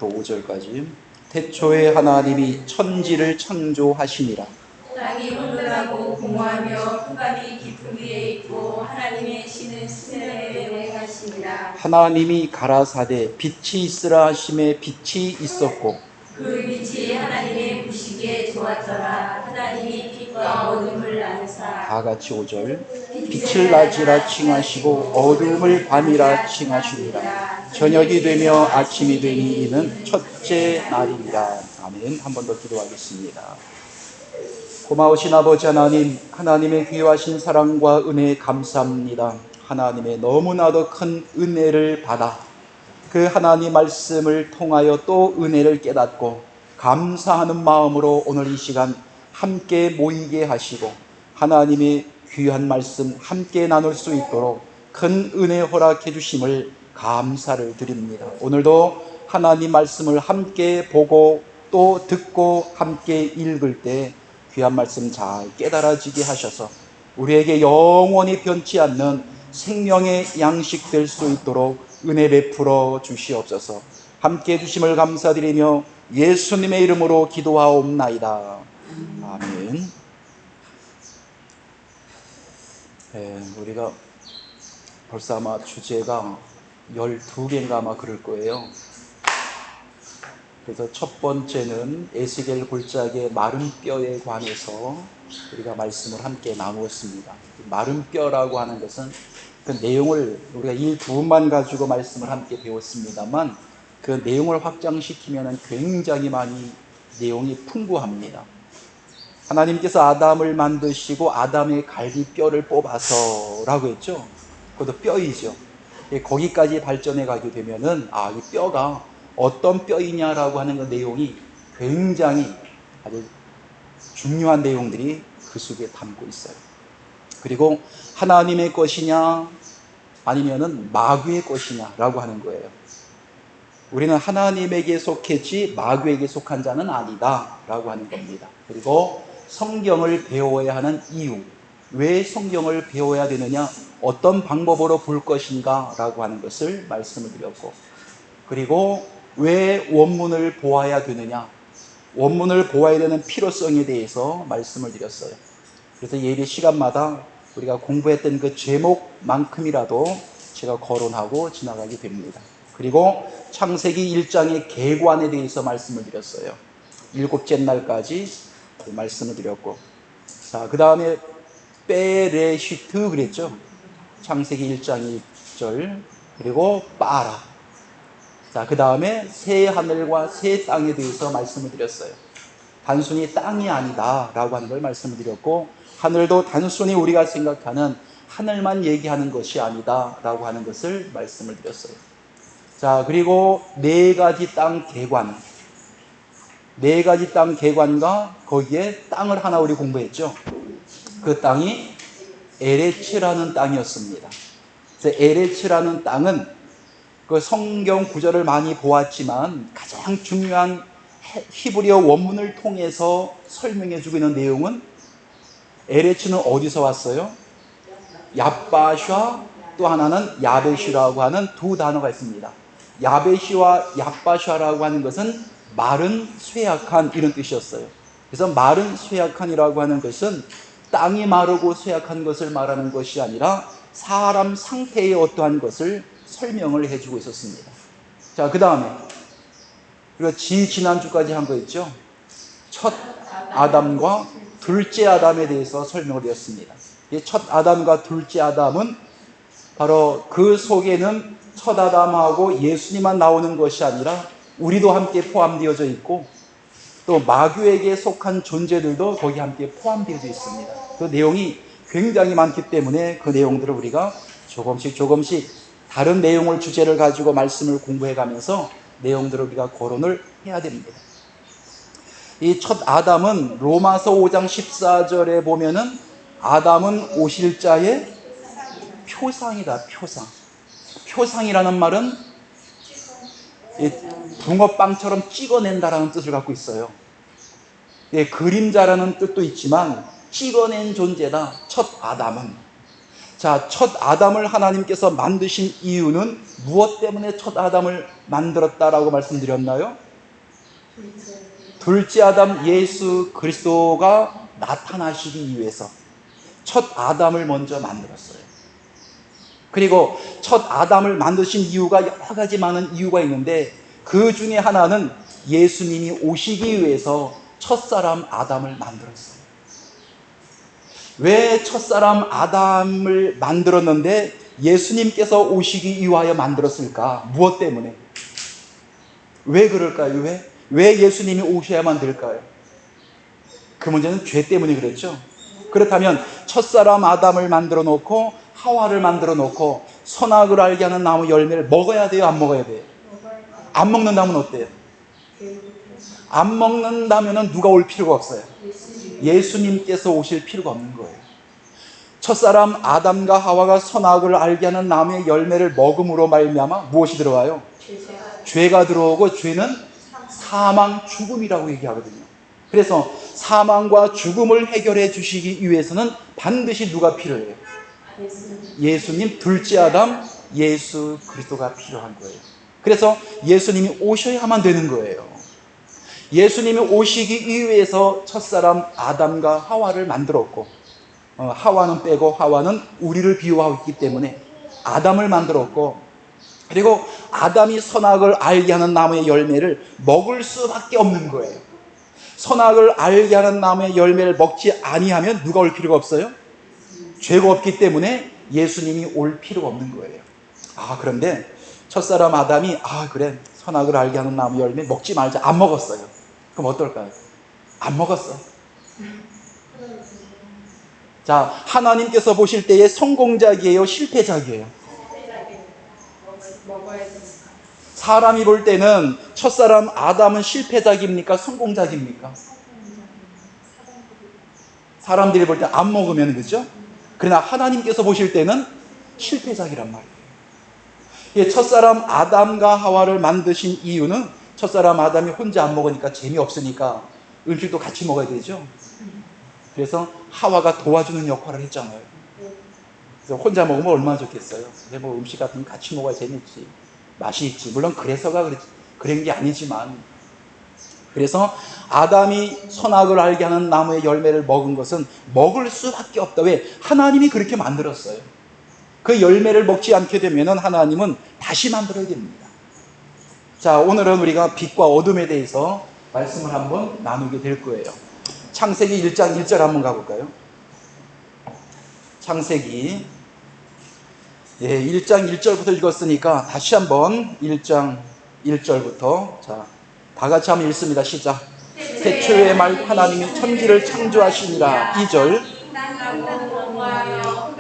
1절부터 5절까지. 태초에 하나님이 천지를 창조하시니라. 땅이 혼돈하고 공허하며 흑암이 깊은 위에 있고 하나님의 신은 수면에 운행하시니라. 하나님이 가라사대 빛이 있으라 하심에 빛이 있었고 그 빛이 하나님의 보시기에 좋았더라. 하나님이 빛과 어둠을 나누사. 다 같이 5절. 빛을 낮이라 칭하시고 어둠을 밤이라 칭하시니라. 저녁이 되며 아침이 되니 이는 첫째 날이니라. 아멘. 한 번 더 기도하겠습니다. 고마우신 아버지 하나님, 하나님의 귀하신 사랑과 은혜에 감사합니다. 하나님의 너무나도 큰 은혜를 받아 그 하나님 말씀을 통하여 또 은혜를 깨닫고 감사하는 마음으로 오늘 이 시간 함께 모이게 하시고 하나님의 귀한 말씀 함께 나눌 수 있도록 큰 은혜 허락해 주심을 감사를 드립니다. 오늘도 하나님 말씀을 함께 보고 또 듣고 함께 읽을 때 귀한 말씀 잘 깨달아지게 하셔서 우리에게 영원히 변치 않는 생명의 양식 될 수 있도록 은혜 베풀어 주시옵소서. 함께 해주심을 감사드리며 예수님의 이름으로 기도하옵나이다. 아멘. 우리가 벌써 아마 주제가 12개인가 아마 그럴 거예요. 그래서 첫 번째는 에스겔 골짜기의 마른 뼈에 관해서 우리가 말씀을 함께 나누었습니다. 마른 뼈라고 하는 것은 그 내용을 우리가 이 부분만 가지고 말씀을 함께 배웠습니다만 그 내용을 확장시키면 굉장히 많이 내용이 풍부합니다. 하나님께서 아담을 만드시고 아담의 갈비뼈를 뽑아서 라고 했죠. 그것도 뼈이죠. 거기까지 발전해 가게 되면은 이 뼈가 어떤 뼈이냐라고 하는 그 내용이 굉장히 아주 중요한 내용들이 그 속에 담고 있어요. 그리고 하나님의 것이냐 아니면은 마귀의 것이냐라고 하는 거예요. 우리는 하나님에게 속했지 마귀에게 속한 자는 아니다라고 하는 겁니다. 그리고 성경을 배워야 하는 이유, 왜 성경을 배워야 되느냐, 어떤 방법으로 볼 것인가라고 하는 것을 말씀을 드렸고, 그리고 왜 원문을 보아야 되느냐, 원문을 보아야 되는 필요성에 대해서 말씀을 드렸어요. 그래서 예배 시간마다 우리가 공부했던 그 제목만큼이라도 제가 거론하고 지나가게 됩니다. 그리고 창세기 1장의 계관에 대해서 말씀을 드렸어요. 7째 날까지 말씀을 드렸고, 자, 그 다음에 베레시트 그랬죠. 창세기 1장 1절, 그리고 빠라. 자, 그 다음에 새 하늘과 새 땅에 대해서 말씀을 드렸어요. 단순히 땅이 아니다 라고 하는 걸 말씀을 드렸고, 하늘도 단순히 우리가 생각하는 하늘만 얘기하는 것이 아니다 라고 하는 것을 말씀을 드렸어요. 자, 그리고 네 가지 땅 계관, 네 가지 땅 계관과 거기에 땅을 하나 우리 공부했죠. 그 땅이 에레츠라는 땅이었습니다. 그래서 에레츠라는 땅은 그 성경 구절을 많이 보았지만 가장 중요한 히브리어 원문을 통해서 설명해주고 있는 내용은 에레츠는 어디서 왔어요? 얍바샤, 또 하나는 야베시라고 하는 두 단어가 있습니다. 야베시와 얍바샤라고 하는 것은 마른 쇠약한 이런 뜻이었어요. 그래서 마른 쇠약한이라고 하는 것은 땅이 마르고 쇠약한 것을 말하는 것이 아니라 사람 상태의 어떠한 것을 설명을 해주고 있었습니다. 자, 그 다음에 우리가 지난주까지 한 거 있죠. 첫 아담과 둘째 아담에 대해서 설명을 드렸습니다. 첫 아담과 둘째 아담은 바로 그 속에는 첫 아담하고 예수님만 나오는 것이 아니라 우리도 함께 포함되어져 있고 또 마귀에게 속한 존재들도 거기 함께 포함되어져 있습니다. 그 내용이 굉장히 많기 때문에 그 내용들을 우리가 조금씩 다른 내용을 주제를 가지고 말씀을 공부해 가면서 내용들을 우리가 거론을 해야 됩니다. 이 첫 아담은 로마서 5장 14절에 보면은 아담은 오실 자의 표상이다. 표상이라는 말은 붕어빵처럼 찍어낸다라는 뜻을 갖고 있어요. 그림자라는 뜻도 있지만 찍어낸 존재다. 첫 아담은. 자, 첫 아담을 하나님께서 만드신 이유는 무엇 때문에 첫 아담을 만들었다라고 말씀드렸나요? 둘째 아담 예수 그리스도가 나타나시기 위해서 첫 아담을 먼저 만들었어요. 그리고 첫 아담을 만드신 이유가 여러 가지 많은 이유가 있는데 그 중에 하나는 예수님이 오시기 위해서 첫사람 아담을 만들었어요. 왜 첫사람 아담을 만들었는데 예수님께서 오시기 위하여 만들었을까? 무엇 때문에? 왜 그럴까요? 왜 예수님이 오셔야만 될까요? 그 문제는 죄 때문에 그랬죠. 그렇다면 첫사람 아담을 만들어 놓고 하와를 만들어 놓고 선악을 알게 하는 나무 열매를 먹어야 돼요? 안 먹어야 돼요? 안 먹는다면 어때요? 안 먹는다면 누가 올 필요가 없어요. 예수님께서 오실 필요가 없는 거예요. 첫사람 아담과 하와가 선악을 알게 하는 나무의 열매를 먹음으로 말미암아 무엇이 들어와요? 죄가 들어오고 죄는 사망, 죽음이라고 얘기하거든요. 그래서 사망과 죽음을 해결해 주시기 위해서는 반드시 누가 필요해요? 예수님, 둘째 아담 예수 그리스도가 필요한 거예요. 그래서 예수님이 오셔야만 되는 거예요. 예수님이 오시기 위해서 첫사람 아담과 하와를 만들었고, 하와는 빼고 하와는 우리를 비유하고 있기 때문에 아담을 만들었고, 그리고 아담이 선악을 알게 하는 나무의 열매를 먹을 수밖에 없는 거예요. 선악을 알게 하는 나무의 열매를 먹지 아니하면 누가 올 필요가 없어요? 죄가 없기 때문에 예수님이 올 필요가 없는 거예요. 그런데 첫사람 아담이 그래, 선악을 알게 하는 나무 열매 먹지 말자, 안 먹었어요. 그럼 어떨까요? 안 먹었어. 자, 하나님께서 보실 때의 성공작이에요? 실패작이에요? 사람이 볼 때는 첫사람 아담은 실패작입니까? 성공작입니까? 사람들이 볼 때 안 먹으면, 그죠? 그러나 하나님께서 보실 때는 실패작이란 말이에요. 첫사람 아담과 하와를 만드신 이유는 첫사람 아담이 혼자 안 먹으니까 재미없으니까 음식도 같이 먹어야 되죠. 그래서 하와가 도와주는 역할을 했잖아요. 그래서 혼자 먹으면 얼마나 좋겠어요. 근데 뭐 음식 같은 거 같이 먹어야 재밌지, 맛이 있지. 물론 그래서가 그런 게 아니지만, 그래서 아담이 선악을 알게 하는 나무의 열매를 먹은 것은 먹을 수밖에 없다. 왜? 하나님이 그렇게 만들었어요. 그 열매를 먹지 않게 되면 하나님은 다시 만들어야 됩니다. 자, 오늘은 우리가 빛과 어둠에 대해서 말씀을 한번 나누게 될 거예요. 창세기 1장 1절 한번 가볼까요? 창세기 1장 1절부터 읽었으니까 다시 한번 1장 1절부터 다 같이 한번 읽습니다. 시작. 태초에 말 하나님이 천지를 창조하시니라. 2절.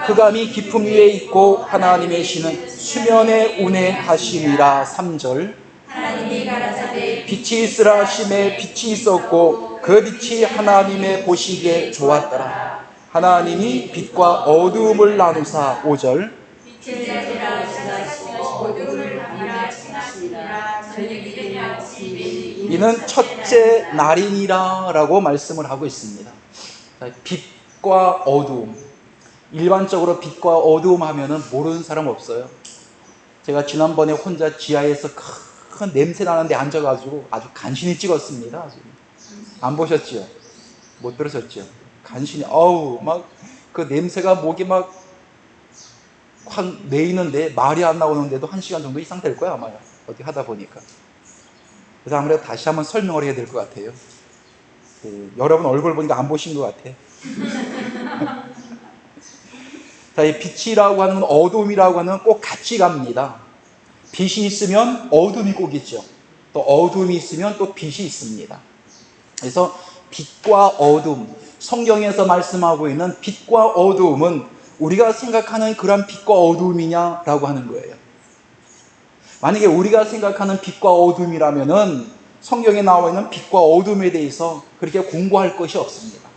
흑암이 깊음 위에 있고 하나님의 신은 수면에 운행하시니라. 3절. 하나님이 가라사대 빛이 있으라 하심에 빛이 있었고 그 빛이 하나님의 보시기에 좋았더라. 하나님이 빛과 어두움을 나누사. 5절. 빛을 가지라 하시고 어둠을 밤이라 칭하시니라. 저녁이 되면 이는 첫째 날이니라 라고 말씀을 하고 있습니다. 빛과 어두움, 일반적으로 빛과 어두움 하면은 모르는 사람 없어요. 제가 지난번에 혼자 지하에서 큰 냄새 나는데 앉아가지고 아주 간신히 찍었습니다. 안 보셨죠? 못 들으셨죠? 간신히 막 그 냄새가 목이 막 확 메이는데 말이 안 나오는데도 1시간 정도 이상 될 거야 아마요. 어떻게 하다 보니까. 그래서 아무래도 다시 한번 설명을 해야 될 것 같아요. 여러분 얼굴 보니까 안 보신 것 같아. 자, 이 빛이라고 하는 건 어둠이라고 하는 건 꼭 같이 갑니다. 빛이 있으면 어둠이 꼭 있죠. 또 어둠이 있으면 또 빛이 있습니다. 그래서 빛과 어둠, 성경에서 말씀하고 있는 빛과 어둠은 우리가 생각하는 그런 빛과 어둠이냐라고 하는 거예요. 만약에 우리가 생각하는 빛과 어둠이라면은 성경에 나와 있는 빛과 어둠에 대해서 그렇게 공부할 것이 없습니다.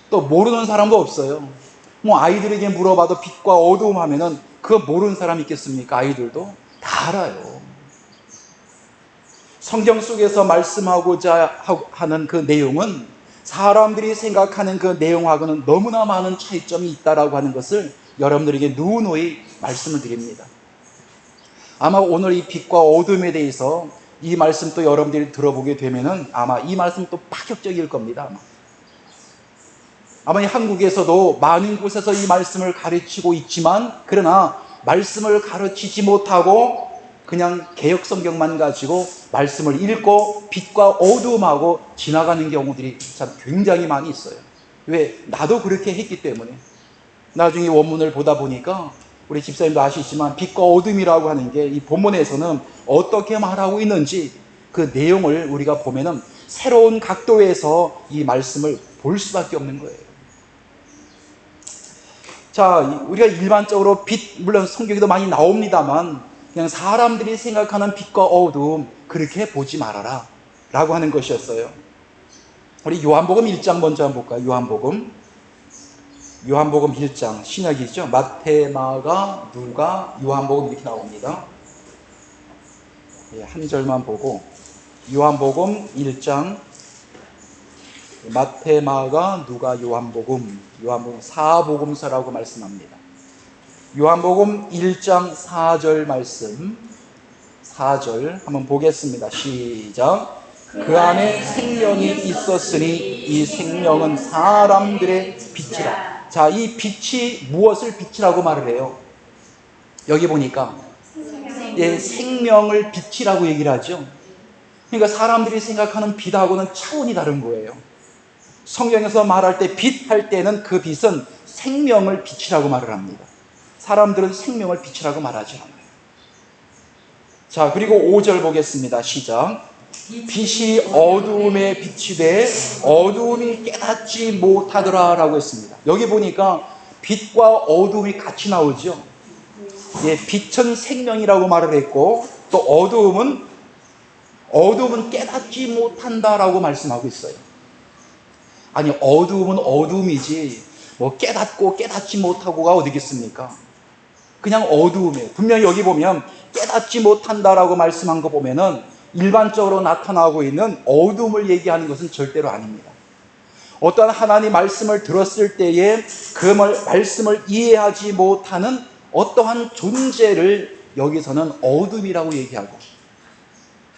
또 모르는 사람도 없어요. 아이들에게 물어봐도 빛과 어둠 하면은 그거 모르는 사람 있겠습니까? 아이들도 다 알아요. 성경 속에서 말씀하고자 하는 그 내용은 사람들이 생각하는 그 내용하고는 너무나 많은 차이점이 있다라고 하는 것을 여러분들에게 누누이 말씀을 드립니다. 아마 오늘 이 빛과 어둠에 대해서 이 말씀 또 여러분들이 들어보게 되면은 아마 이 말씀 또 파격적일 겁니다. 아마 이 한국에서도 많은 곳에서 이 말씀을 가르치고 있지만, 그러나 말씀을 가르치지 못하고 그냥 개역 성경만 가지고 말씀을 읽고 빛과 어둠하고 지나가는 경우들이 참 굉장히 많이 있어요. 왜? 나도 그렇게 했기 때문에. 나중에 원문을 보다 보니까 우리 집사님도 아시지만 빛과 어둠이라고 하는 게 이 본문에서는 어떻게 말하고 있는지 그 내용을 우리가 보면은 새로운 각도에서 이 말씀을 볼 수밖에 없는 거예요. 자, 우리가 일반적으로 빛, 물론 성경에도 많이 나옵니다만 그냥 사람들이 생각하는 빛과 어둠 그렇게 보지 말아라 라고 하는 것이었어요. 우리 요한복음 1장 먼저 한번 볼까요? 요한복음 1장, 신약이죠. 마태, 마가, 누가, 요한복음 이렇게 나옵니다. 한 절만 보고 요한복음 1장, 마태, 마가, 누가, 요한복음 4복음서라고 말씀합니다. 요한복음 1장 4절 말씀, 4절 한번 보겠습니다. 시작. 그 안에 생명이 있었으니 이 생명은 사람들의 빛이라. 자, 이 빛이 무엇을 빛이라고 말을 해요? 여기 보니까 생명을 빛이라고 얘기를 하죠. 그러니까 사람들이 생각하는 빛하고는 차원이 다른 거예요. 성경에서 말할 때 빛 할 때는 그 빛은 생명을 빛이라고 말을 합니다. 사람들은 생명을 빛이라고 말하지 않아요. 자, 그리고 5절 보겠습니다. 시작. 빛이 어두움에 빛이 돼 어두움이 깨닫지 못하더라 라고 했습니다. 여기 보니까 빛과 어두움이 같이 나오죠. 빛은 생명이라고 말을 했고 또 어두움은 깨닫지 못한다라고 말씀하고 있어요. 아니, 어두움은 어두움이지 뭐 깨닫고 깨닫지 못하고가 어디겠습니까? 그냥 어두움이에요. 분명히 여기 보면 깨닫지 못한다라고 말씀한 거 보면은 일반적으로 나타나고 있는 어둠을 얘기하는 것은 절대로 아닙니다. 어떠한 하나님 말씀을 들었을 때에 그 말씀을 이해하지 못하는 어떠한 존재를 여기서는 어둠이라고 얘기하고,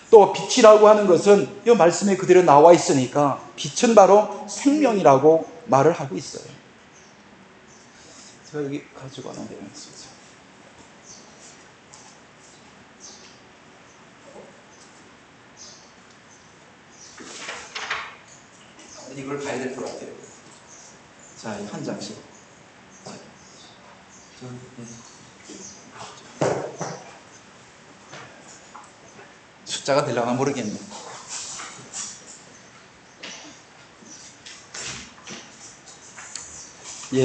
또 빛이라고 하는 것은 이 말씀에 그대로 나와 있으니까 빛은 바로 생명이라고 말을 하고 있어요. 제가 여기 가지고 왔는데 이걸 봐야 될 것 같아요. 자, 한 장씩. 숫자가 되려나 모르겠네.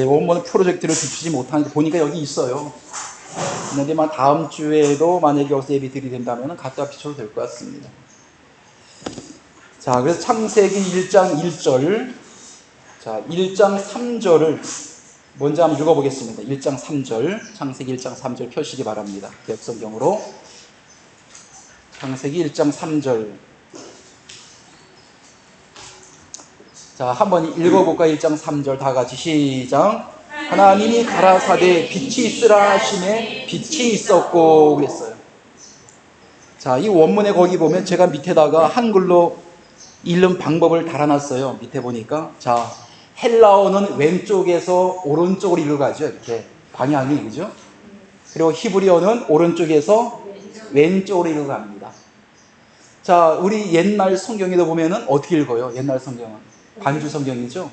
원본 프로젝트를 비추지 못하는데 보니까 여기 있어요. 그런데 다음 주에도 만약에 여기서 예비 드리된다면 갖다 비춰도 될 것 같습니다. 자, 그래서 창세기 1장 1절, 자, 1장 3절을 먼저 한번 읽어보겠습니다. 1장 3절, 창세기 1장 3절 펴시기 바랍니다. 개역성경으로. 창세기 1장 3절. 자, 한번 읽어볼까? 1장 3절 다 같이 시작. 하나님이 가라사대 빛이 있으라 하심에 빛이 있었고 그랬어요. 자, 이 원문에 거기 보면 제가 밑에다가 한글로 읽는 방법을 달아놨어요. 밑에 보니까. 자, 헬라어는 왼쪽에서 오른쪽으로 읽어가죠. 이렇게 방향이, 그죠? 그리고 히브리어는 오른쪽에서 왼쪽으로 읽어갑니다. 자, 우리 옛날 성경에도 보면은 어떻게 읽어요? 옛날 성경은 반주 성경이죠.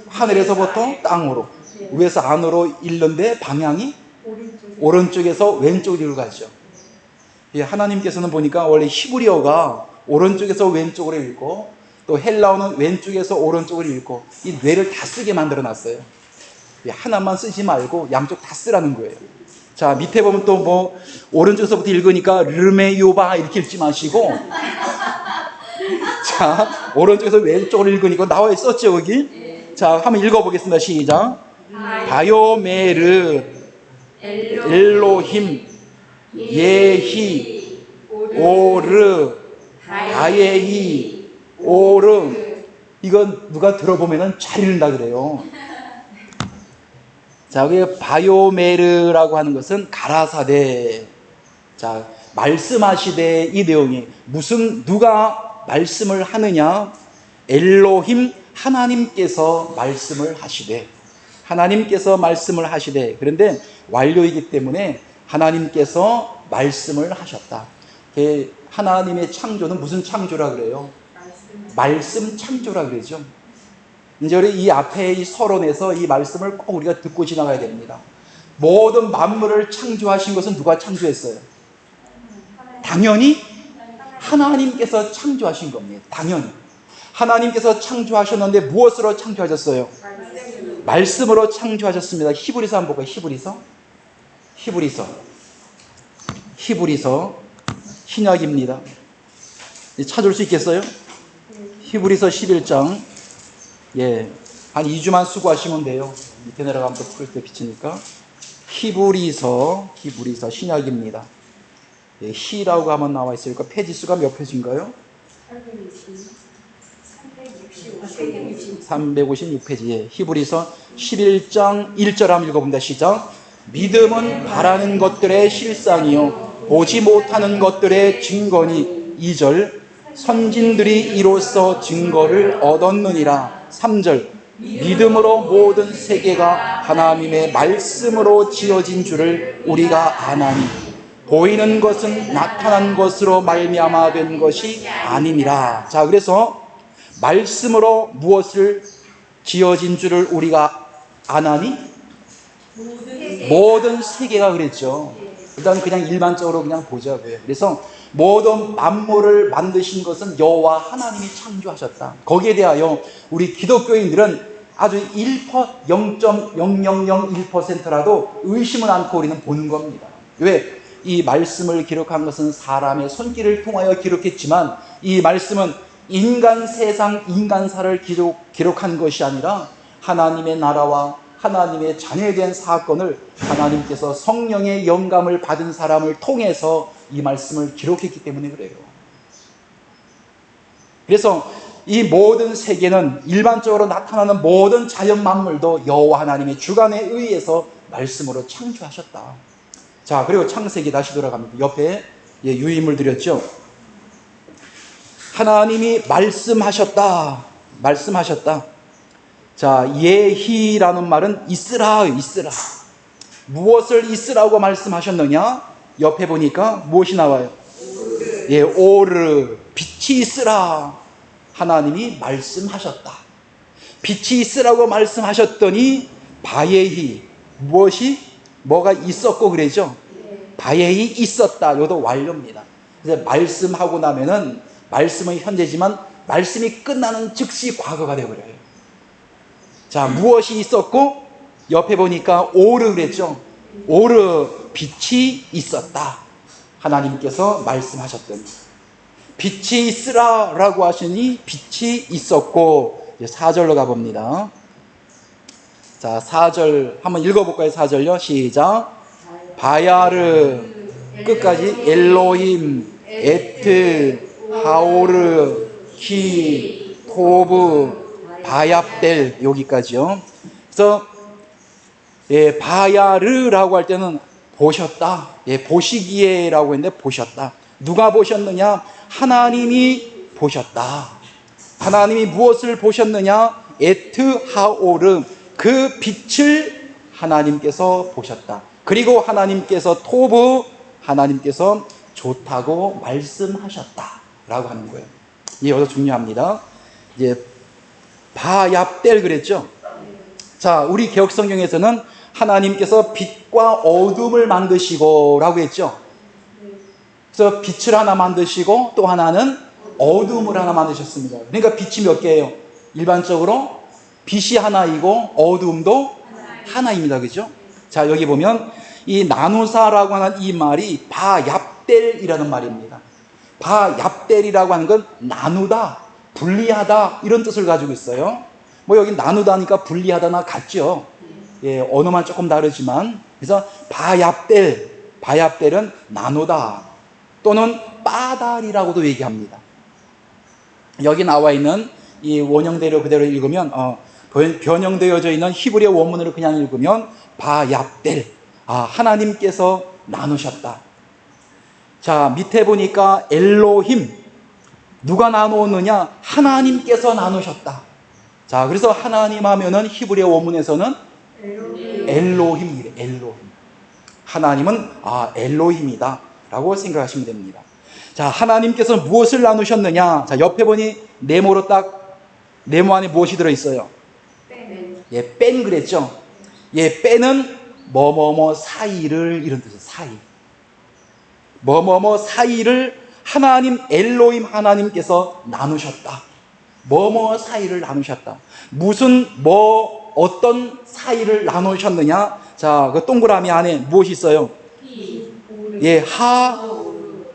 하늘에서부터 땅으로, 위에서 안으로 읽는데 방향이 오른쪽에서 왼쪽으로 읽어가죠. 하나님께서는 보니까 원래 히브리어가 오른쪽에서 왼쪽으로 읽고 또 헬라어는 왼쪽에서 오른쪽으로 읽고 이 뇌를 다 쓰게 만들어 놨어요. 하나만 쓰지 말고 양쪽 다 쓰라는 거예요. 자, 밑에 보면 또 뭐 오른쪽에서부터 읽으니까 르메요바 이렇게 읽지 마시고 자, 오른쪽에서 왼쪽으로 읽으니까 나와 있었죠 거기. 자, 한번 읽어보겠습니다. 시작. 바요메르 엘로힘 예히 오르 다예히 오르. 이건 누가 들어보면은 잘 읽는다 그래요. 자, 여기 바요메르라고 하는 것은 가라사대. 자, 말씀하시되 이 내용이 누가 말씀을 하느냐? 엘로힘 하나님께서 말씀을 하시되. 하나님께서 말씀을 하시되. 그런데 완료이기 때문에 하나님께서 말씀을 하셨다. 하나님의 창조는 무슨 창조라 그래요? 말씀 창조라 그러죠. 이제 우리 이 앞에 이 서론에서 이 말씀을 꼭 우리가 듣고 지나가야 됩니다. 모든 만물을 창조하신 것은 누가 창조했어요? 당연히 하나님께서 창조하신 겁니다. 당연히. 하나님께서 창조하셨는데 무엇으로 창조하셨어요? 말씀으로 창조하셨습니다. 히브리서 한번 볼까요? 히브리서 신약입니다. 찾을 수 있겠어요? 히브리서 11장. 예, 한 2주만 수고하시면 돼요. 밑에 내려가면 또 풀 때 비치니까. 히브리서 신약입니다. 예, 히라고 하면 나와 있으니까 페이지 수가 몇 페이지인가요? 356페이지. 예, 히브리서 11장 1절 한번 읽어봅니다. 시작. 믿음은 바라는 것들의 실상이요 보지 못하는 것들의 증거니. 2절. 선진들이 이로써 증거를 얻었느니라. 3절. 믿음으로 모든 세계가 하나님의 말씀으로 지어진 줄을 우리가 아나니 보이는 것은 나타난 것으로 말미암아 된 것이 아니니라. 자, 그래서 말씀으로 무엇을 지어진 줄을 우리가 아나니? 모든 세계가 그랬죠. 일단 그냥 일반적으로 그냥 보자고요. 그래서 모든 만물을 만드신 것은 여호와 하나님이 창조하셨다. 거기에 대하여 우리 기독교인들은 아주 0.0001%라도 의심을 않고 우리는 보는 겁니다. 왜? 이 말씀을 기록한 것은 사람의 손길을 통하여 기록했지만 이 말씀은 인간 세상, 인간사를 기록한 것이 아니라 하나님의 나라와 하나님의 자녀에 대한 사건을 하나님께서 성령의 영감을 받은 사람을 통해서 이 말씀을 기록했기 때문에 그래요. 그래서 이 모든 세계는 일반적으로 나타나는 모든 자연 만물도 여호와 하나님의 주관에 의해서 말씀으로 창조하셨다. 자, 그리고 창세기 다시 돌아갑니다. 옆에 유인물 드렸죠. 하나님이 말씀하셨다. 자, 예히라는 말은 있으라. 무엇을 있으라고 말씀하셨느냐? 옆에 보니까 무엇이 나와요? 예, 오르. 빛이 있으라. 하나님이 말씀하셨다. 빛이 있으라고 말씀하셨더니 바예히 뭐가 있었고 그러죠? 바예히 있었다. 이것도 완료입니다. 그래서 말씀하고 나면은 말씀은 현재지만 말씀이 끝나는 즉시 과거가 되어버려요. 자, 무엇이 있었고 옆에 보니까 오르 그랬죠? 오르. 빛이 있었다. 하나님께서 말씀하셨더니 빛이 있으라 라고 하시니 빛이 있었고. 4절로 가봅니다. 자, 4절 한번 읽어볼까요? 4절요. 시작. 바야르 끝까지 엘로힘 에트 하오르 키 토브 바야벨 여기까지요. 그래서 바야르라고 할 때는 보셨다. 보시기에라고 했는데 보셨다. 누가 보셨느냐? 하나님이 보셨다. 하나님이 무엇을 보셨느냐? 에트 하오르 그 빛을 하나님께서 보셨다. 그리고 하나님께서 토브 하나님께서 좋다고 말씀하셨다 라고 하는 거예요. 이게 여기서 중요합니다. 이제 바야벨 그랬죠. 자, 우리 개혁성경에서는 하나님께서 빛과 어둠을 만드시고 라고 했죠. 그래서 빛을 하나 만드시고 또 하나는 어둠을 하나 만드셨습니다. 그러니까 빛이 몇 개예요? 일반적으로 빛이 하나이고 어둠도 하나입니다. 그죠? 자, 여기 보면 이 나누사라고 하는 이 말이 바얍델이라는 말입니다. 바얍델이라고 하는 건 나누다, 분리하다 이런 뜻을 가지고 있어요. 뭐 여기 나누다니까 분리하다나 같죠. 예, 언어만 조금 다르지만. 그래서 바얍델은 나누다 또는 빠달이라고도 얘기합니다. 여기 나와 있는 이 원형대로 그대로 읽으면 변형되어져 있는 히브리어 원문으로 그냥 읽으면 바얍델. 하나님께서 나누셨다. 자, 밑에 보니까 엘로힘. 누가 나누었느냐? 하나님께서 나누셨다. 자, 그래서 하나님 하면은 히브리어 원문에서는 엘로힘이래. 엘로힘. 하나님은 엘로힘이다 라고 생각하시면 됩니다. 자, 하나님께서 무엇을 나누셨느냐? 자, 옆에 보니 네모로 딱 네모 안에 무엇이 들어있어요? 뺀 그랬죠? 뺀은 뭐뭐뭐 사이를 이런 뜻이에요. 사이. 뭐뭐뭐 사이를 하나님 엘로힘 하나님께서 나누셨다. 뭐뭐 사이를 나누셨다. 무슨 어떤 사이를 나누셨느냐? 자, 그 동그라미 안에 무엇이 있어요?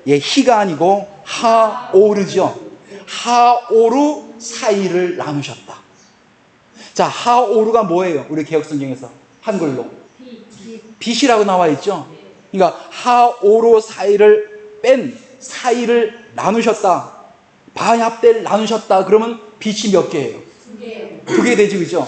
히가 아니고 하오르죠. 하오르 사이를 나누셨다. 자, 하오르가 뭐예요? 우리 개혁성경에서 한글로 빛이라고 나와 있죠. 그러니까 하오르 사이를 뺀 사이를 나누셨다. 바얍델 나누셨다. 그러면 빛이 몇 개예요? 두 개 되죠, 그죠?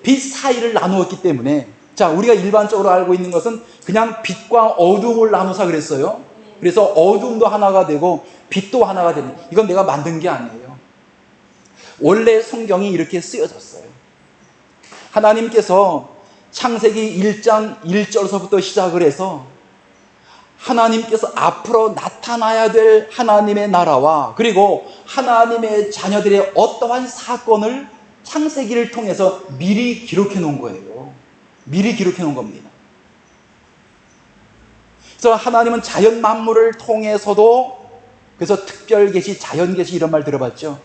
빛 사이를 나누었기 때문에, 자, 우리가 일반적으로 알고 있는 것은 그냥 빛과 어둠을 나누사 그랬어요. 그래서 어둠도 하나가 되고 빛도 하나가 되는, 이건 내가 만든 게 아니에요. 원래 성경이 이렇게 쓰여졌어요. 하나님께서 창세기 1장 1절서부터 시작을 해서 하나님께서 앞으로 나타나야 될 하나님의 나라와 그리고 하나님의 자녀들의 어떠한 사건을 창세기를 통해서 미리 기록해 놓은 거예요. 미리 기록해 놓은 겁니다. 그래서 하나님은 자연 만물을 통해서도, 그래서 특별 계시, 자연 계시 이런 말 들어봤죠?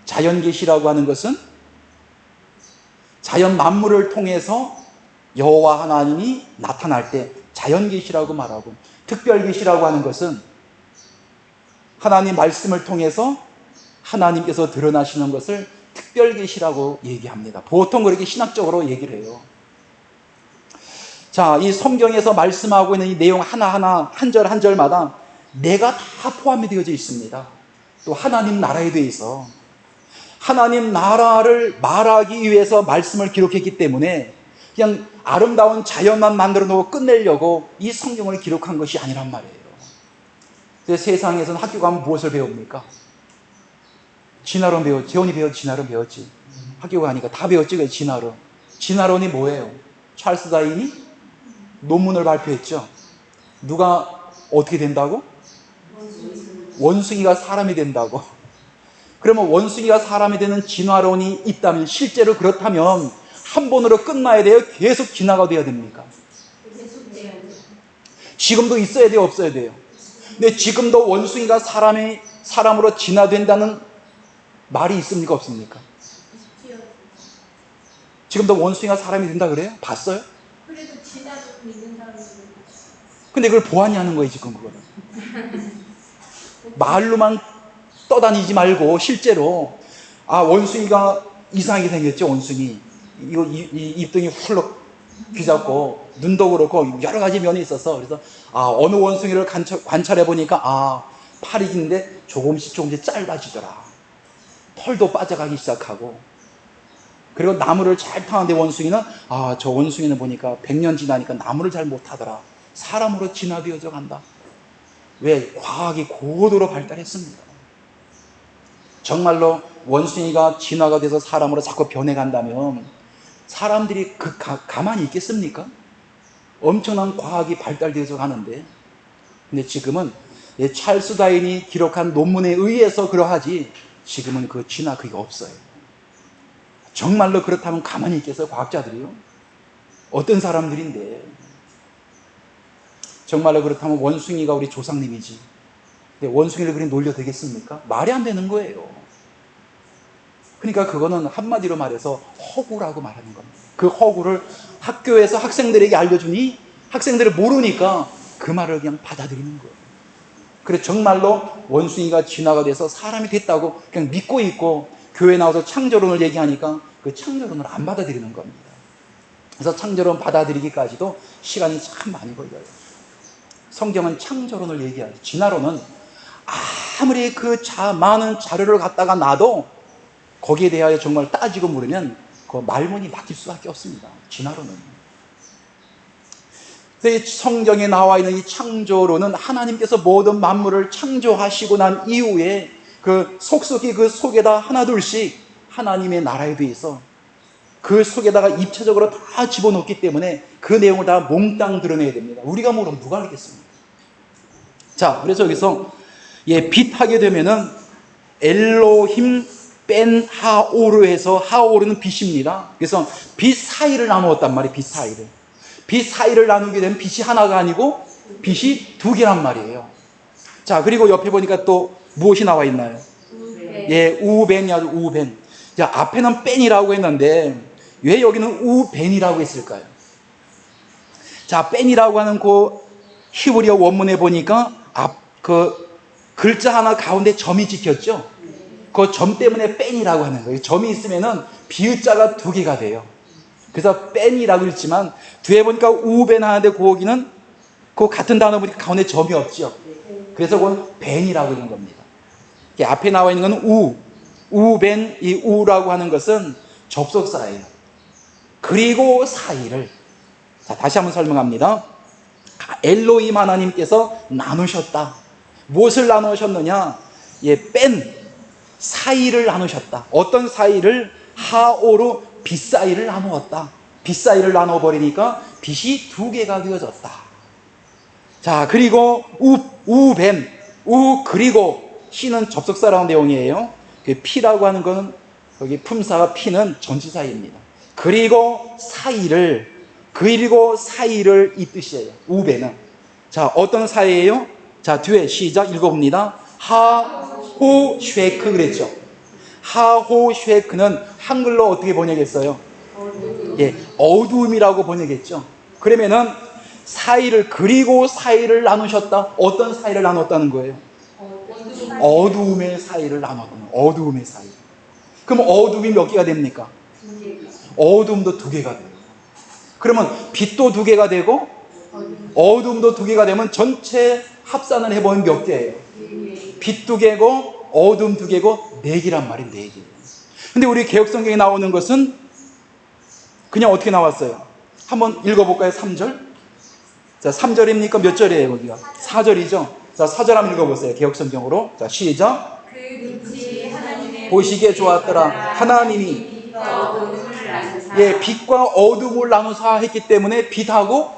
자연 계시라고 하는 것은 자연 만물을 통해서 여호와 하나님이 나타날 때 자연 계시라고 말하고, 특별 계시라고 하는 것은 하나님 말씀을 통해서 하나님께서 드러나시는 것을 특별 계시라고 얘기합니다. 보통 그렇게 신학적으로 얘기를 해요. 자, 이 성경에서 말씀하고 있는 이 내용 하나하나 한 절 한 절마다 내가 다 포함이 되어져 있습니다. 또 하나님 나라에 대해서 하나님 나라를 말하기 위해서 말씀을 기록했기 때문에 그냥 아름다운 자연만 만들어 놓고 끝내려고 이 성경을 기록한 것이 아니란 말이에요. 그래서 세상에서는 학교 가면 무엇을 배웁니까? 진화론 배웠지. 재원이 진화론 배웠지. 학교 가니까 다 배웠지. 그 진화론. 진화론이 뭐예요? 찰스 다윈이 논문을 발표했죠. 누가 어떻게 된다고? 원숭이가 사람이 된다고. 그러면 원숭이가 사람이 되는 진화론이 있다면, 실제로 그렇다면 한 번으로 끝나야 돼요? 계속 진화가 돼야 됩니까? 지금도 있어야 돼요? 없어야 돼요? 근데 지금도 원숭이가 사람으로 진화된다는 말이 있습니까? 없습니까? 지금도 원숭이가 사람이 된다 그래요? 봤어요? 그래도 진화도 믿는 사람이 근데 그걸 보았냐 하는 거예요, 지금 그거는. 말로만 떠다니지 말고 실제로 원숭이가 이상하게 생겼죠. 원숭이 이거 입등이 훌럭 귀잡고 눈도 그렇고 여러 가지 면이 있어서, 그래서 어느 원숭이를 관찰해 보니까 팔이 긴데 조금씩 짧아지더라. 털도 빠져가기 시작하고, 그리고 나무를 잘 타는데 원숭이는 저 원숭이는 보니까 100년 지나니까 나무를 잘 못하더라. 사람으로 진화되어져 간다. 왜? 과학이 고도로 발달했습니다. 정말로 원숭이가 진화가 돼서 사람으로 자꾸 변해간다면 사람들이 가만히 있겠습니까? 엄청난 과학이 발달되어서 가는데, 근데 지금은 찰스 다윈이 기록한 논문에 의해서 그러하지, 지금은 그 진화 그게 없어요. 정말로 그렇다면 가만히 있겠어요? 과학자들이요? 어떤 사람들인데. 정말로 그렇다면 원숭이가 우리 조상님이지, 근데 원숭이를 그리 놀려 되겠습니까? 말이 안 되는 거예요. 그러니까 그거는 한마디로 말해서 허구라고 말하는 겁니다. 그 허구를 학교에서 학생들에게 알려주니 학생들이 모르니까 그 말을 그냥 받아들이는 거예요. 그래서 정말로 원숭이가 진화가 돼서 사람이 됐다고 그냥 믿고 있고, 교회 나와서 창조론을 얘기하니까 그 창조론을 안 받아들이는 겁니다. 그래서 창조론 받아들이기까지도 시간이 참 많이 걸려요. 성경은 창조론을 얘기하죠. 진화론은 아무리 많은 자료를 갖다가 놔도 거기에 대하여 정말 따지고 물으면 그 말문이 막힐 수밖에 없습니다. 진화론은. 그래서 이 성경에 나와 있는 이 창조로는 하나님께서 모든 만물을 창조하시고 난 이후에 그 속속이 그 속에다 하나둘씩 하나님의 나라에 대해서 그 속에다가 입체적으로 다 집어넣기 때문에 그 내용을 다 몽땅 드러내야 됩니다. 우리가 모르면 누가 알겠습니까? 자, 그래서 여기서 빛 하게 되면은 엘로힘 뺀 하오르 해서 하오르는 빛입니다. 그래서 빛 사이를 나누었단 말이에요. 빛 사이를. 빛 사이를 나누게 되면 빛이 하나가 아니고 빛이 두 개란 말이에요. 자, 그리고 옆에 보니까 또 무엇이 나와 있나요? 우벤이야, 우벤. 자, 앞에는 뺀이라고 했는데 왜 여기는 우벤이라고 했을까요? 자, 뺀이라고 하는 그 히브리어 원문에 보니까 그 글자 하나 가운데 점이 찍혔죠? 그 점 때문에 뺀이라고 하는 거예요. 점이 있으면은 비읍자가 두 개가 돼요. 그래서 뺀이라고 읽지만 뒤에 보니까 우벤 하는데 거기는 그 같은 단어 보니까 가운데 점이 없죠. 그래서 그건 벤이라고 하는 겁니다. 앞에 나와 있는 건 우벤, 이 우라고 하는 것은 접속사예요. 그리고 사이를. 자, 다시 한번 설명합니다. 엘로힘 하나님께서 나누셨다. 무엇을 나누셨느냐? 뺀 사이를 나누셨다. 어떤 사이를? 하오로 빛 사이를 나누었다. 빛 사이를 나눠버리니까 빛이 두 개가 되어졌다. 자, 그리고 우벤, 그리고 시는 접속사라는 내용이에요. 피라고 하는 것은 여기 품사가 피는 전치사입니다. 그리고 사이를 이 뜻이에요. 우벤은. 자, 어떤 사이예요? 자, 뒤에 시작 읽어봅니다. 하호쉐크 그랬죠. 하호쉐크는 한글로 어떻게 번역했어요? 어두움이라고 번역했죠. 그러면은 그리고 사이를 나누셨다. 어떤 사이를 나눴다는 거예요? 어두움의 사이를 나눴다는 거예요. 어두움의 사이. 그럼 어두움이 몇 개가 됩니까? 어두움도 두 개가 돼요. 그러면 빛도 두 개가 되고 어두움도 두 개가 되면 전체 합산을 해보면 몇 개예요? 빛 두 개고 어두움 두 개고 네 개란 말이에요. 네 개. 근데 우리 개역성경에 나오는 것은 그냥 어떻게 나왔어요? 한번 읽어볼까요? 3절. 자, 3절입니까? 몇 절이에요, 거기가? 4절이죠? 자, 4절 한번 읽어보세요. 개역성경으로. 자, 시작. 그 빛이 하나님의 보시기에 좋았더라. 하나님이 빛과 어둠을 나누사 했기 때문에 빛하고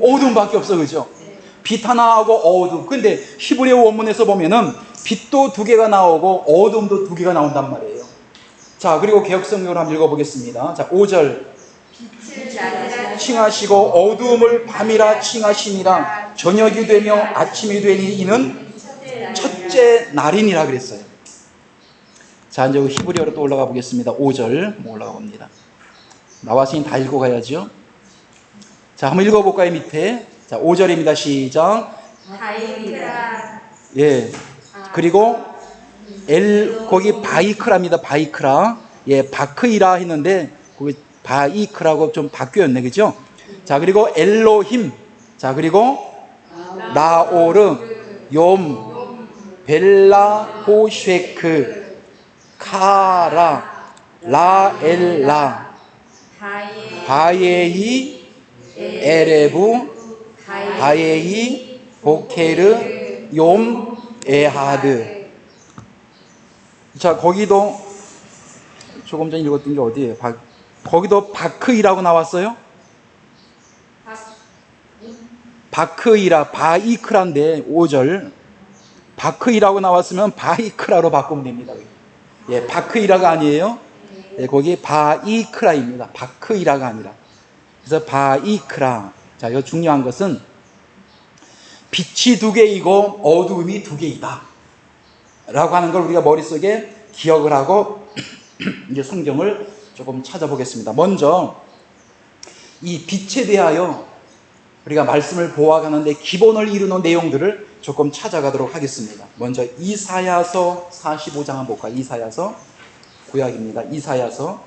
어둠밖에 없어, 그죠? 빛 하나하고 어둠. 근데 히브리어 원문에서 보면은 빛도 두 개가 나오고 어둠도 두 개가 나온단 말이에요. 자, 그리고 개역성경으로 한번 읽어보겠습니다. 자, 5절. 칭하시고 어두움을 밤이라 칭하시니라. 저녁이 되며 아침이 되니 이는 첫째 날이니라 그랬어요. 자, 이제 히브리어로 또 올라가 보겠습니다. 5절 올라가 봅니다. 나왔으니 다 읽어가야죠. 자, 한번 읽어볼까요? 밑에. 자, 5절입니다. 시작. 그리고 거기 바이크라입니다. 바이크라. 바크이라 했는데 거기 바이크라고 좀 바뀌었네, 그죠? 자, 그리고 엘로힘. 자, 그리고 라오르, 욤, 벨라, 호쉐크, 카라, 라엘라, 바예히, 에레부, 바예히, 보케르, 욤, 에하드. 자, 거기도 조금 전에 읽었던 게 어디예요? 거기도 바크이라고 나왔어요? 바크이라, 바이크라인데 5절 바크이라고 나왔으면 바이크라로 바꾸면 됩니다. 바크이라가 아니에요. 거기 바이크라입니다. 바크이라가 아니라. 그래서 바이크라. 자, 이거 중요한 것은 빛이 두 개이고 어두움이 두 개이다 라고 하는 걸 우리가 머릿속에 기억을 하고 이제 성경을 조금 찾아보겠습니다. 먼저 이 빛에 대하여 우리가 말씀을 보아가는데 기본을 이루는 내용들을 조금 찾아가도록 하겠습니다. 먼저 이사야서 45장 한번 볼까요? 이사야서 구약입니다. 이사야서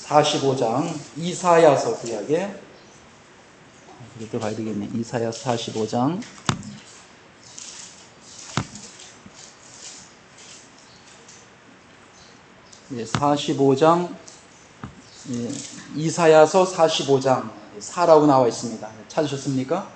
45장 이사야서 구약에 이것도 봐야 되겠네. 이사야서 45장 네, 45장 예, 이사야서 45장 4라고 나와 있습니다. 찾으셨습니까?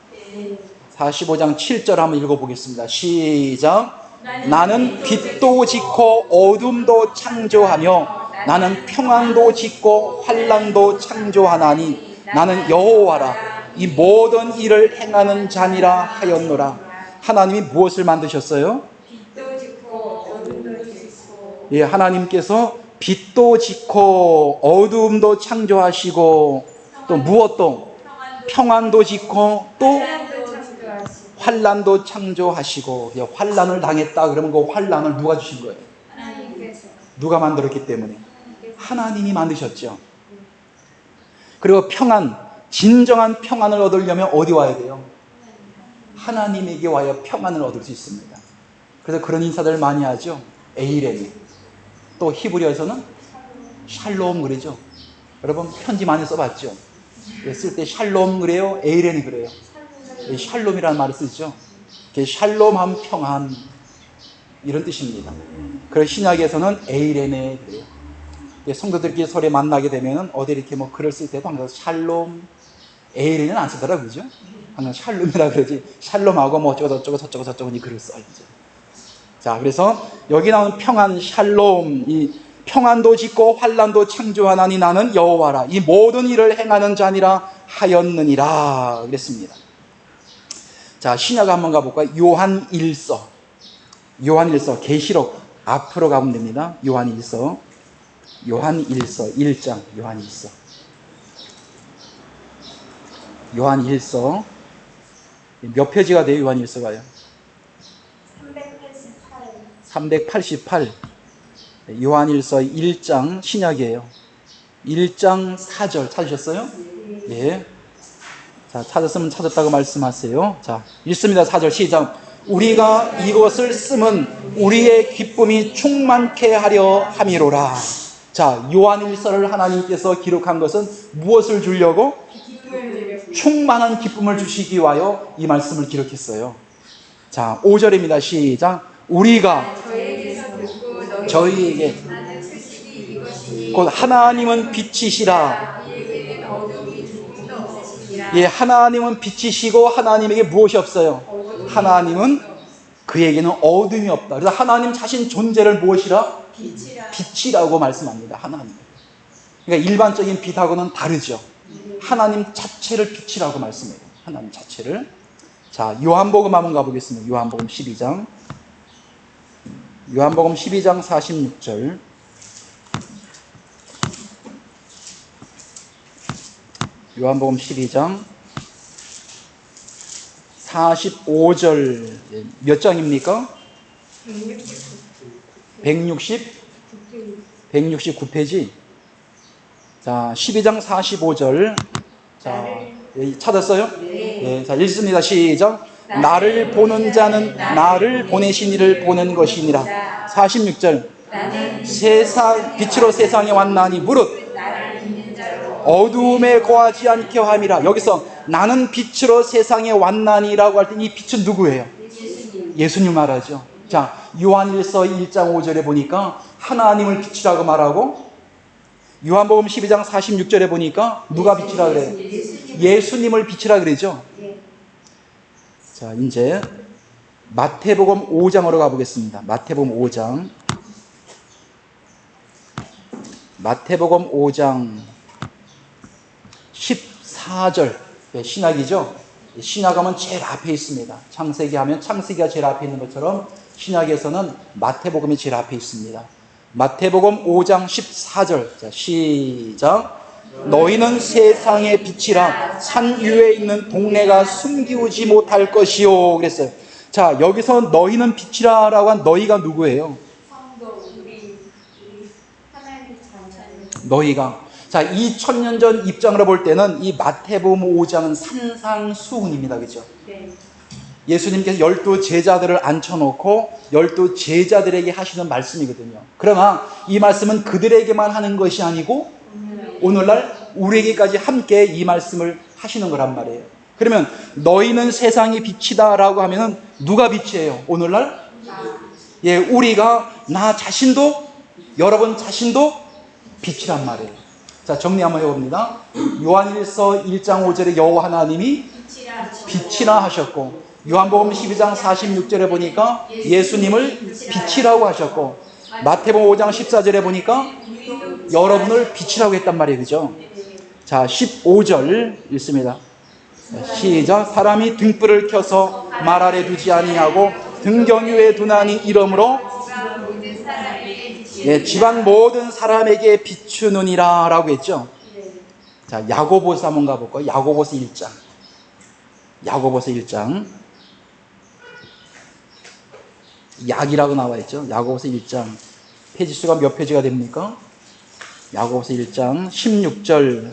45장 7절 한번 읽어보겠습니다. 시작. 나는 빛도 짓고 어둠도 창조하며 나는 평안도 짓고 환난도 창조하나니 나는 여호와라. 이 모든 일을 행하는 자니라 하였노라. 하나님이 무엇을 만드셨어요? 빛도 짓고 어둠도 짓고. 예, 하나님께서 빛도 짓고 어둠도 창조하시고 또 무엇도 평안도 짓고 또 환난도 창조하시고. 환난을 당했다 그러면 그 환난을 누가 주신 거예요? 하나님께서. 누가 만들었기 때문에? 하나님이 만드셨죠. 그리고 평안, 진정한 평안을 얻으려면 어디 와야 돼요? 하나님에게 와야 평안을 얻을 수 있습니다. 그래서 그런 인사들 많이 하죠. 에이레미. 또 히브리어에서는 샬롬 그러죠. 여러분 편지 많이 써봤죠? 쓸 때 샬롬 그래요? 에이레니 그래요? 샬롬이라는 말을 쓰죠. 샬롬함 평안 이런 뜻입니다. 그래서 신약에서는 에이레네 그래요. 성도들끼리 서로 만나게 되면 어디 이렇게 뭐 글을 쓸 때도 항상 샬롬, 에이레는 안 쓰더라 그러죠. 항상 샬롬이라 그러지. 샬롬하고 뭐 어쩌고 저쩌고 이 글을 써야죠. 자, 그래서 여기 나오는 평안, 샬롬, 이 평안도 짓고 환난도 창조하나니 나는 여호와라. 이 모든 일을 행하는 자니라 하였느니라 그랬습니다. 자, 신약 한번 가볼까요? 요한 1서. 요한 1서, 계시록 앞으로 가면 됩니다. 요한 1서. 요한 1서, 1장, 요한 1서. 요한 1서. 몇 페이지가 돼요, 요한 1서가요? 388. 요한 1서 1장, 신약이에요. 1장 4절 찾으셨어요? 예. 자, 찾았으면 찾았다고 말씀하세요. 자, 읽습니다. 4절 시작. 우리가 이것을 쓰면 우리의 기쁨이 충만케 하려 함이로라. 자, 요한 1서를 하나님께서 기록한 것은 무엇을 주려고? 충만한 기쁨을 주시기 위하여 이 말씀을 기록했어요. 자, 5절입니다. 시작. 우리가 저희에게 곧 하나님은 빛이시라. 예, 하나님은 빛이시고 하나님에게 무엇이 없어요? 하나님은 그에게는 어둠이 없다. 그래서 하나님 자신 존재를 무엇이라? 빛이라고 말씀합니다. 하나님. 그러니까 일반적인 빛하고는 다르죠. 하나님 자체를 빛이라고 말씀해요. 하나님 자체를. 자, 요한복음 한번 가보겠습니다. 요한복음 12장. 요한복음 12장 46절. 요한복음 12장 45절. 몇 장입니까? 169페이지. 자, 12장 45절. 자, 찾았어요? 네. 자, 읽습니다. 시작. 나를 보는 자는 나를 보내신 이를 보는 것이니라. 46절. 빛으로 세상에 왔나니 무릇 어두움에 거하지 않게 함이라. 여기서 나는 빛으로 세상에 왔나니라고 할 때 이 빛은 누구예요? 예수님 말하죠. 자, 요한일서 1장 5절에 보니까 하나님을 빛이라고 말하고, 요한복음 12장 46절에 보니까 누가 빛이라 그래요? 예수님을 빛이라 그러죠. 자, 이제 마태복음 5장으로 가보겠습니다. 마태복음 5장. 마태복음 5장 14절. 신약이죠. 신약하면 제일 앞에 있습니다. 창세기 하면 창세기가 제일 앞에 있는 것처럼 신약에서는 마태복음이 제일 앞에 있습니다. 마태복음 5장 14절. 자, 시작. 너희는 세상의 빛이라 산 위에 있는 동네가 숨기우지 못할 것이요. 그랬어요. 자, 여기서 너희는 빛이라라고 한 너희가 누구예요? 너희가. 자, 2000년 전 입장으로 볼 때는 이 마태복음 5장은 산상수훈입니다. 그렇죠? 네. 예수님께서 12 제자들을 앉혀놓고 12 제자들에게 하시는 말씀이거든요. 그러나 이 말씀은 그들에게만 하는 것이 아니고 오늘날 우리에게까지 함께 이 말씀을 하시는 거란 말이에요. 그러면 너희는 세상의 빛이다 라고 하면 누가 빛이에요? 오늘날? 예, 우리가 나 자신도, 여러분 자신도 빛이란 말이에요. 자, 정리 한번 해봅니다. 요한일서 1장 5절에 여호와 하나님이 빛이라 하셨고, 요한복음 12장 46절에 보니까 예수님을 빛이라고 하셨고, 마태복음 5장 14절에 보니까 여러분을 빛이라고 했단 말이에요. 그죠? 자, 15절 읽습니다. 시작. 사람이 등불을 켜서 말 아래 두지 아니하고 등경 위에 두나니 이러므로 집안 모든 사람에게 비추느니라 라고 했죠. 자, 야고보서 한번 가볼까요? 야고보서 1장. 야고보서 1장. 약이라고 나와 있죠. 야고보서 1장. 페이지 수가 몇 페이지가 됩니까? 야고보서 1장 16절.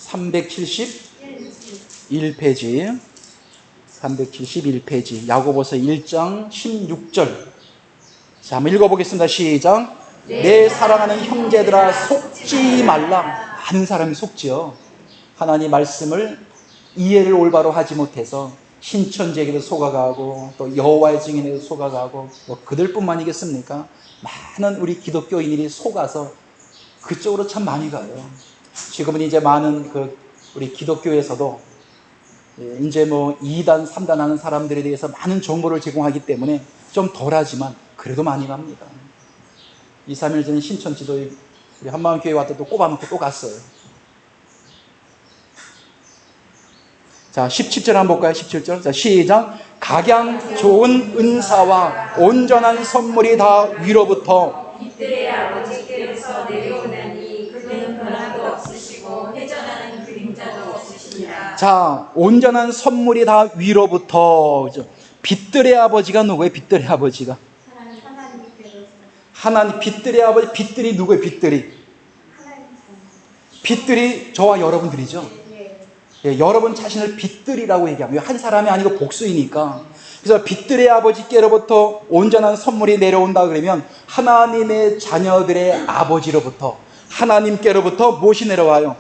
371페이지. 371페이지. 야고보서 1장 16절. 자, 한번 읽어보겠습니다. 시작. 내 사랑하는 형제들아 속지 말라. 많은 사람이 속지요. 하나님 말씀을 이해를 올바로 하지 못해서 신천지에게도 속아가고 또 여호와의 증인에게도 속아가고 뭐 그들뿐만이겠습니까? 많은 우리 기독교인들이 속아서 그쪽으로 참 많이 가요. 지금은 이제 많은 우리 기독교에서도 이제 뭐 2단, 3단 하는 사람들에 대해서 많은 정보를 제공하기 때문에 좀 덜하지만 그래도 많이 갑니다. 2, 3일 전에 신천지도 우리 한마음교회 왔다 또 꼽아놓고 또 갔어요. 자, 17절 한번 볼까요? 17절. 자, 시작. 각양 좋은 은사와 온전한 선물이 다 위로부터 빛들의 아버지께로서 내려오나니 그는 변화도 없으시고 회전하는 그림자도 없으시니라. 자, 온전한 선물이 다 위로부터. 그죠? 빛들의 아버지가 누구예요? 빛들의 아버지가 하나님. 빛들의 아버지. 빛들이 누구예요? 빛들이 저와 여러분들이죠. 예, 여러분 자신을 빛들이라고 얘기하면 한 사람이 아니고 복수이니까. 그래서 빛들의 아버지께로부터 온전한 선물이 내려온다 그러면 하나님의 자녀들의 아버지로부터 하나님께로부터 무엇이 내려와요?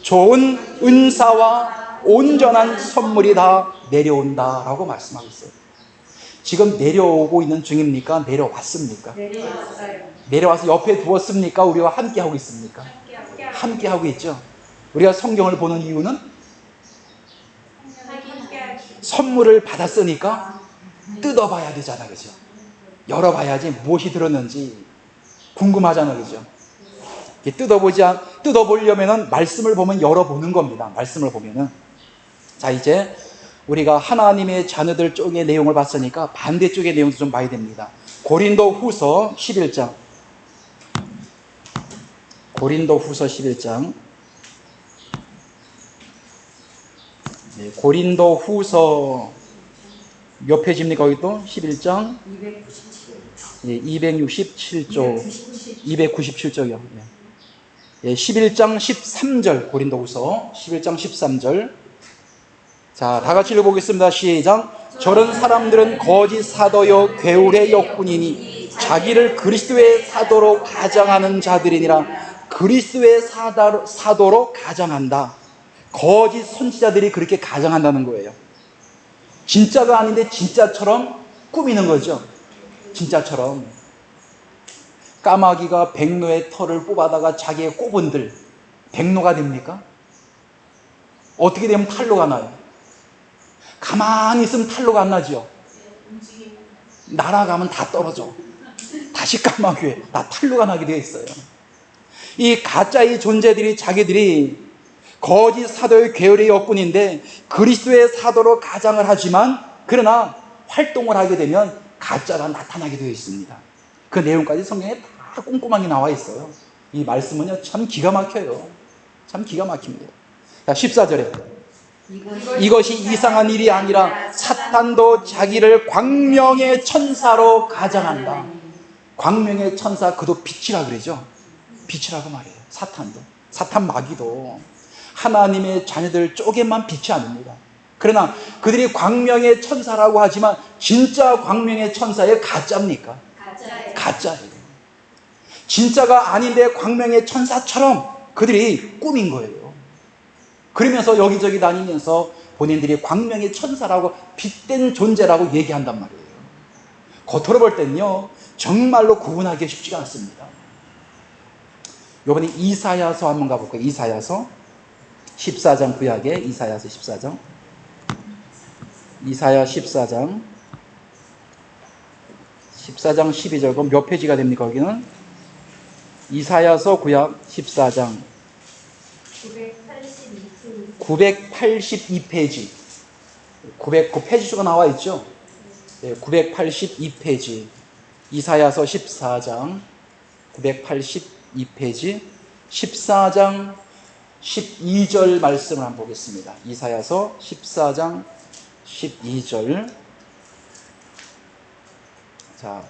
좋은 은사와 온전한 선물이 다 내려온다라고 말씀하고 있어요. 지금 내려오고 있는 중입니까? 내려왔습니까? 내려왔어요. 내려와서 옆에 두었습니까? 우리와 함께 하고 있습니까? 함께 하고 있죠. 우리가 성경을 보는 이유는 선물을 받았으니까 뜯어봐야 되잖아, 그죠? 열어봐야지 무엇이 들었는지 궁금하잖아, 그죠? 뜯어보려면은 말씀을 보면 열어보는 겁니다. 말씀을 보면은. 자, 이제 우리가 하나님의 자녀들 쪽의 내용을 봤으니까 반대쪽의 내용도 좀 봐야 됩니다. 고린도 후서 11장. 고린도 후서 11장. 네, 고린도 후서 몇 페이지입니까? 거기 또 11장 267쪽 297쪽이요. 예, 11장 13절 고린도 후서 11장 13절. 자, 다 같이 읽어보겠습니다. 시작. 저런 사람들은 거짓 사도요 괴울의 역군이니 자기를 그리스도의 사도로 가장하는 자들이니라. 그리스도의 사도로 가장한다. 거짓 선지자들이 그렇게 가장한다는 거예요. 진짜가 아닌데 진짜처럼 꾸미는 거죠. 진짜처럼. 까마귀가 백로의 털을 뽑아다가 자기의 꼬분들 백로가 됩니까? 어떻게 되면 탈로가 나요? 가만히 있으면 탈로가 안 나죠. 날아가면 다 떨어져. 다시 까마귀에 다 탈로가 나게 되어 있어요. 이 가짜의 존재들이 자기들이 거짓 사도의 계열의 역군인데 그리스도의 사도로 가장을 하지만 그러나 활동을 하게 되면 가짜가 나타나게 되어 있습니다. 그 내용까지 성경에 다 꼼꼼하게 나와 있어요. 이 말씀은요 참 기가 막혀요. 참 기가 막힙니다. 자, 14절에 이것이 이상한 일이 아니라 사탄도 자기를 광명의 천사로 가장한다. 광명의 천사, 그도 빛이라 그러죠. 빛이라고 말해요. 사탄도, 사탄 마귀도 하나님의 자녀들 쪽에만 빛이 아닙니다. 그러나 그들이 광명의 천사라고 하지만 진짜 광명의 천사의 가짜입니까? 가짜예요. 진짜가 아닌데 광명의 천사처럼 그들이 꾸민 거예요. 그러면서 여기저기 다니면서 본인들이 광명의 천사라고 빛된 존재라고 얘기한단 말이에요. 겉으로 볼 때는요 정말로 구분하기 쉽지가 않습니다. 이번에 이사야서 한번 가볼까요? 이사야서 14장, 구약의 이사야서 14장, 이사야 14장 12절. 그럼 몇 페이지가 됩니까? 거기는 이사야서 구약 14장 982페이지. 900페이지 수가 나와 있죠? 네, 982페이지. 이사야서 14장 982페이지 14장 12절 말씀을 한번 보겠습니다. 이사야서 14장 12절. 자,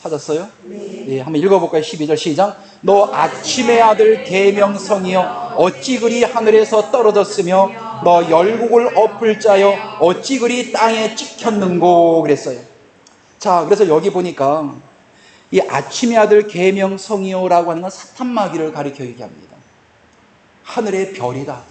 찾았어요? 네, 한번 읽어볼까요? 12절 시작. 너 아침의 아들 계명성이여 어찌 그리 하늘에서 떨어졌으며 너 열국을 엎을 자여 어찌 그리 땅에 찍혔는고 그랬어요. 자, 그래서 여기 보니까 이 아침의 아들 계명성이여라고 하는 건 사탄마귀를 가리켜 얘기합니다. 하늘의 별이다.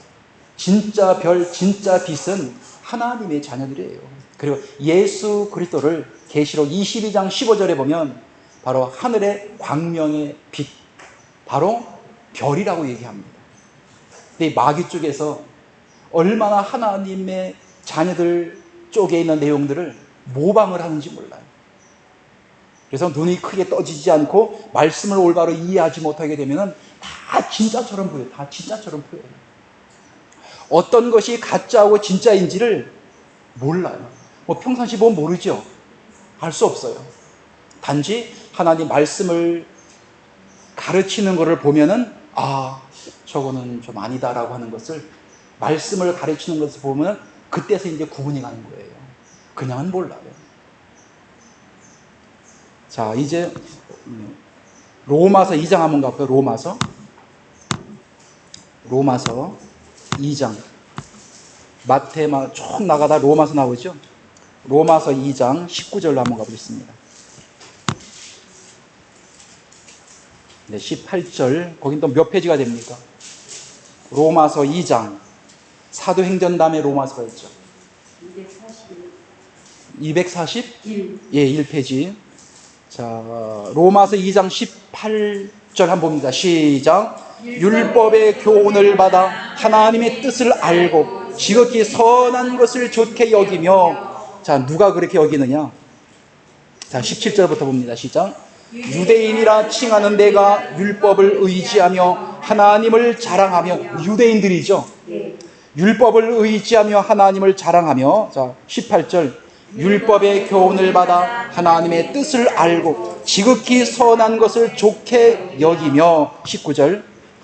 진짜 별, 진짜 빛은 하나님의 자녀들이에요. 그리고 예수 그리스도를 계시록 22장 15절에 보면 바로 하늘의 광명의 빛, 바로 별이라고 얘기합니다. 근데 마귀 쪽에서 얼마나 하나님의 자녀들 쪽에 있는 내용들을 모방을 하는지 몰라요. 그래서 눈이 크게 떠지지 않고 말씀을 올바로 이해하지 못하게 되면 다 진짜처럼 보여요. 다 진짜처럼 보여요. 어떤 것이 가짜고 진짜인지를 몰라요. 뭐 평상시 보면 모르죠. 알 수 없어요. 단지 하나님 말씀을 가르치는 것을 보면은 아, 저거는 좀 아니다라고 하는 것을 말씀을 가르치는 것을 보면 그때서 이제 구분이 가는 거예요. 그냥은 몰라요. 자, 이제 로마서 2장 한번 가볼까요? 로마서 2장. 마테마 쭉 나가다 로마서 나오죠? 로마서 2장 19절로 한번 가보겠습니다. 네, 18절. 거긴 또 몇 페이지가 됩니까? 로마서 2장. 사도행전 다음에 로마서가 있죠. 240? 예, 1페이지. 자, 로마서 2장 18절 한번 봅니다. 시작. 율법의 교훈을 받아 하나님의 뜻을 알고 지극히 선한 것을 좋게 여기며. 자, 누가 그렇게 여기느냐? 자, 17절부터 봅니다. 시작. 유대인이라 칭하는 내가 율법을 의지하며 하나님을 자랑하며. 유대인들이죠. 율법을 의지하며 하나님을 자랑하며. 자, 18절. 율법의 교훈을 받아 하나님의 뜻을 알고 지극히 선한 것을 좋게 여기며. 19절.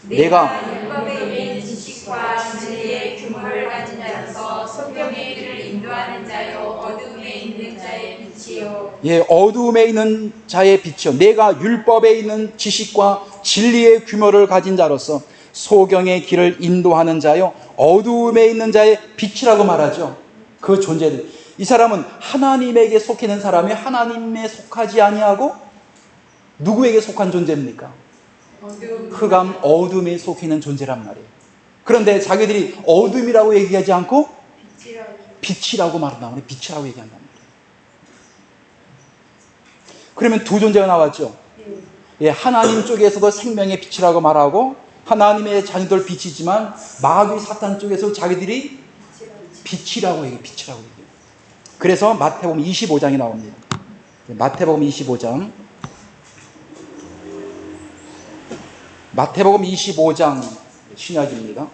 내가 율법에 있는 지식과 진리의 규모를 가진 자로서 성경의 길을 인도하는 자요 어둠에 있는 자의 빛이요. 예, 어둠에 있는 자의 빛이요. 내가 율법에 있는 지식과 진리의 규모를 가진 자로서 소경의 길을 인도하는 자요 어둠에 있는 자의 빛이라고 말하죠. 그 존재들. 이 사람은 하나님에게 속해 있는 사람이 하나님에 속하지 아니하고 누구에게 속한 존재입니까? 흑암 어둠에 속해 있는 존재란 말이에요. 그런데 자기들이 어둠이라고 얘기하지 않고 빛이라고 말한단 말이에요. 빛이라고 얘기한단 말이에요. 그러면 두 존재가 나왔죠. 예, 하나님 쪽에서도 생명의 빛이라고 말하고 하나님의 자녀들 빛이지만 마귀 사탄 쪽에서 자기들이 빛이라고 얘기해요. 빛이라고 얘기해요. 그래서 마태복음 25장이 나옵니다. 마태복음 25장. 마태복음 25장 신약입니다.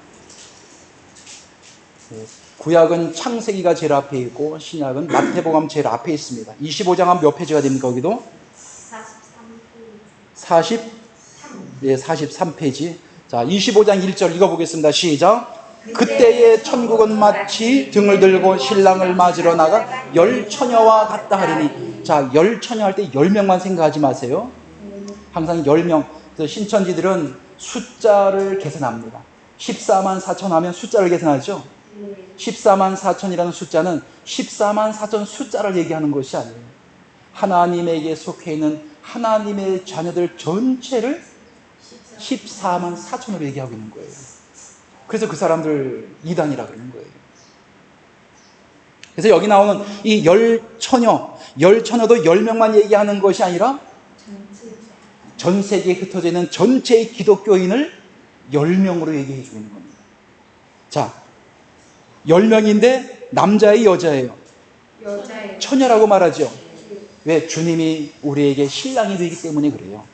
구약은 창세기가 제일 앞에 있고 신약은 마태복음 제일 앞에 있습니다. 25장은 몇 페이지가 됩니까? 거기도? 43페이지. 자, 25장 1절 읽어보겠습니다. 시작. 그때의 천국은 마치 등을 들고 신랑을 맞으러 나가 열 처녀와 같다 하리니. 자, 열 처녀 할 때 10명만 생각하지 마세요. 항상 10명. 그래서 신천지들은 숫자를 계산합니다. 14만 4천 하면 숫자를 계산하죠. 14만 4천이라는 숫자는 14만 4천 숫자를 얘기하는 것이 아니에요. 하나님에게 속해 있는 하나님의 자녀들 전체를 14만 4천으로 얘기하고 있는 거예요. 그래서 그 사람들 이단이라 그러는 거예요. 그래서 여기 나오는 이 열처녀도 10명만 얘기하는 것이 아니라 전 세계에 흩어져 있는 전체의 기독교인을 10명으로 얘기해 주고 있는 겁니다. 자, 10명인데 남자예요, 여자예요? 여자예요. 처녀라고 말하죠. 왜? 주님이 우리에게 신랑이 되기 때문에 그래요.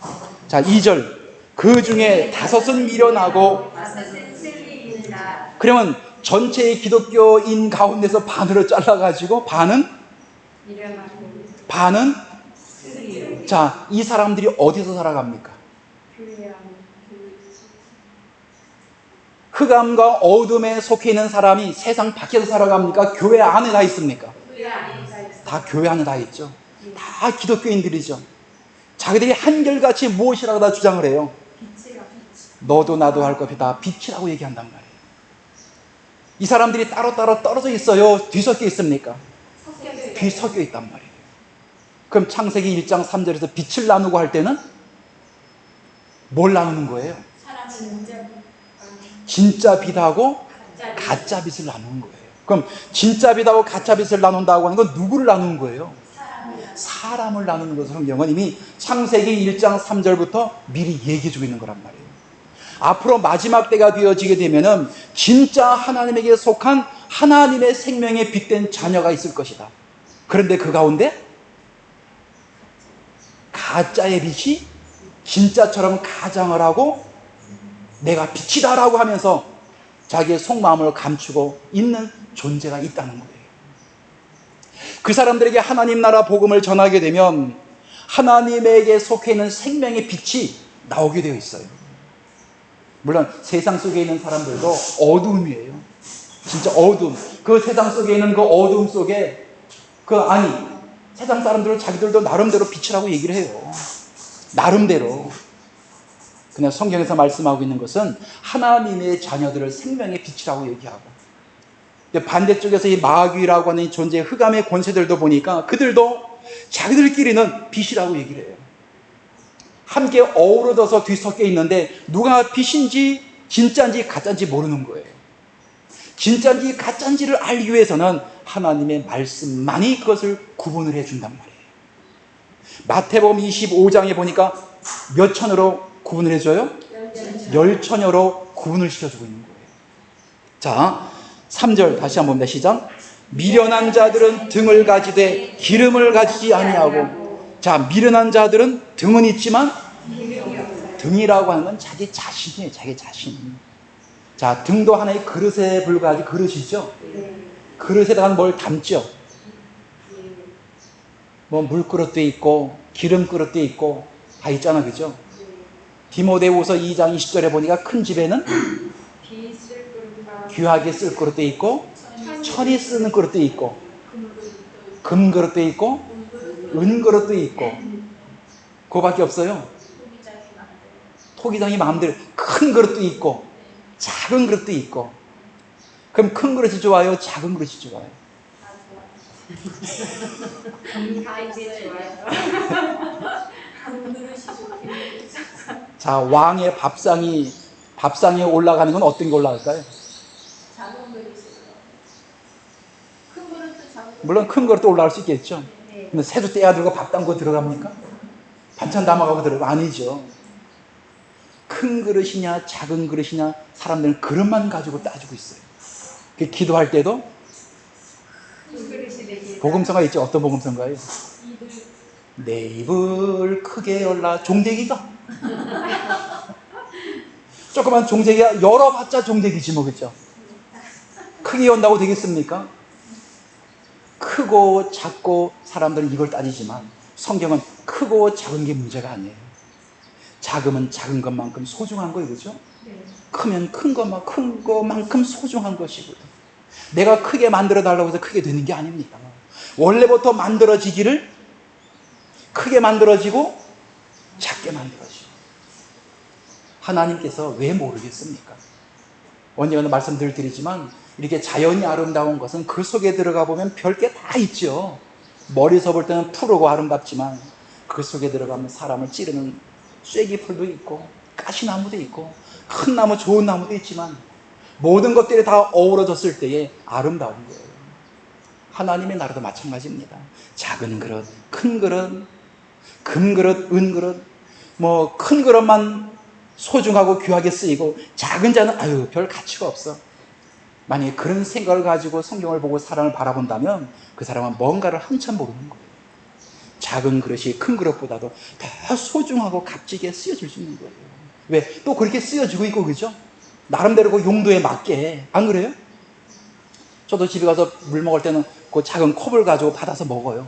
자, 2절. 그 중에 5은 미련하고, 다섯은 슬리이다. 그러면 전체의 기독교인 가운데서 반으로 잘라가지고 미련하고 반은 슬리. 자, 이 사람들이 어디서 살아갑니까? 흑암과 어둠에 속해 있는 사람이 세상 밖에서 살아갑니까? 교회 안에 다 있습니까? 다 교회 안에 다 있죠. 다 기독교인들이죠. 자기들이 한결같이 무엇이라고 다 주장을 해요? 너도 나도 할 것이 다 빛이라고 얘기한단 말이에요. 이 사람들이 따로따로 떨어져 있어요? 뒤섞여 있습니까? 뒤섞여 있단 말이에요. 그럼 창세기 1장 3절에서 빛을 나누고 할 때는 뭘 나누는 거예요? 진짜 빛하고 가짜 빛을 나누는 거예요. 그럼 진짜 빛하고 가짜 빛을 나눈다고 하는 건 누구를 나누는 거예요? 사람을 나누는 것을 성경은 이미 창세기 1장 3절부터 미리 얘기해 주고 있는 거란 말이에요. 앞으로 마지막 때가 되어지게 되면은 진짜 하나님에게 속한 하나님의 생명에 빛된 자녀가 있을 것이다. 그런데 그 가운데 가짜의 빛이 진짜처럼 가장을 하고 내가 빛이다라고 하면서 자기의 속마음을 감추고 있는 존재가 있다는 거예요. 그 사람들에게 하나님 나라 복음을 전하게 되면 하나님에게 속해 있는 생명의 빛이 나오게 되어 있어요. 물론 세상 속에 있는 사람들도 어두움이에요. 진짜 어두움. 그 세상 속에 있는 그 어두움 속에 세상 사람들은 자기들도 나름대로 빛이라고 얘기를 해요. 나름대로. 그냥 성경에서 말씀하고 있는 것은 하나님의 자녀들을 생명의 빛이라고 얘기하고, 근데 반대쪽에서 이 마귀라고 하는 존재의 흑암의 권세들도 보니까 그들도 자기들끼리는 빛이라고 얘기를 해요. 함께 어우러져서 뒤섞여 있는데 누가 빛인지 진짜인지 가짜인지 모르는 거예요. 진짜인지 가짜인지를 알기 위해서는 하나님의 말씀만이 그것을 구분을 해준단 말이에요. 마태복음 25장에 보니까 몇 천으로 구분을 해줘요? 10처녀로 구분을 시켜주고 있는 거예요. 자, 3절 다시 한번 봅니다. 시작. 미련한 자들은 등을 가지되 기름을 가지지 아니하고. 자, 미련한 자들은 등은 있지만 등이라고 하는 건 자기 자신이에요. 자기 자신. 자, 등도 하나의 그릇에 불과하지. 그릇이죠. 그릇에다가 뭘 담죠. 뭐 물그릇도 있고 기름 그릇도 있고 다 있잖아, 그죠? 디모데후서 2장 20절에 보니까 큰 집에는 귀하게 쓸 그릇도 있고 천이 쓰는 그릇도 있고 금 그릇도 있고 은 그릇도 있고 그거밖에 없어요. 토기장이 마음대로 큰 그릇도 있고 작은 그릇도 있고. 그럼 큰 그릇이 좋아요? 작은 그릇이 좋아요? 자, 왕의 밥상에 올라가는 건 어떤 게 올라갈까요? 물론 큰 그릇도 올라갈 수 있겠죠. 근데 새도 떼야 들고 밥 담고 들어갑니까? 반찬 담아가고 들어가? 아니죠. 큰 그릇이냐 작은 그릇이냐 사람들은 그릇만 가지고 따지고 있어요. 기도할 때도 복음서가 있죠. 어떤 복음서인가요? 내 입을 크게 열라. 종대기가 조그만 종대기가 열어봤자 종대기지 뭐, 그렇죠? 크게 연다고 되겠습니까? 크고 작고 사람들은 이걸 따지지만 성경은 크고 작은 게 문제가 아니에요. 작으면 작은 것만큼 소중한 거예요, 그렇죠? 크면 큰 것만큼 소중한 것이고요. 내가 크게 만들어 달라고 해서 크게 되는 게 아닙니다. 원래부터 만들어지기를 크게 만들어지고 작게 만들어지고. 하나님께서 왜 모르겠습니까? 언젠가 말씀들 드리지만 이렇게 자연이 아름다운 것은 그 속에 들어가 보면 별게 다 있죠. 머리서 볼 때는 푸르고 아름답지만 그 속에 들어가면 사람을 찌르는 쐐기풀도 있고 가시나무도 있고 큰 나무 좋은 나무도 있지만 모든 것들이 다 어우러졌을 때에 아름다운 거예요. 하나님의 나라도 마찬가지입니다. 작은 그릇, 큰 그릇, 금그릇, 은그릇, 뭐 큰 그릇만 소중하고 귀하게 쓰이고 작은 자는 아유 별 가치가 없어. 만약에 그런 생각을 가지고 성경을 보고 사람을 바라본다면 그 사람은 뭔가를 한참 모르는 거예요. 작은 그릇이 큰 그릇보다도 더 소중하고 값지게 쓰여질 수 있는 거예요. 왜? 또 그렇게 쓰여지고 있고, 그죠? 나름대로 그 용도에 맞게. 안 그래요? 저도 집에 가서 물 먹을 때는 그 작은 컵을 가지고 받아서 먹어요.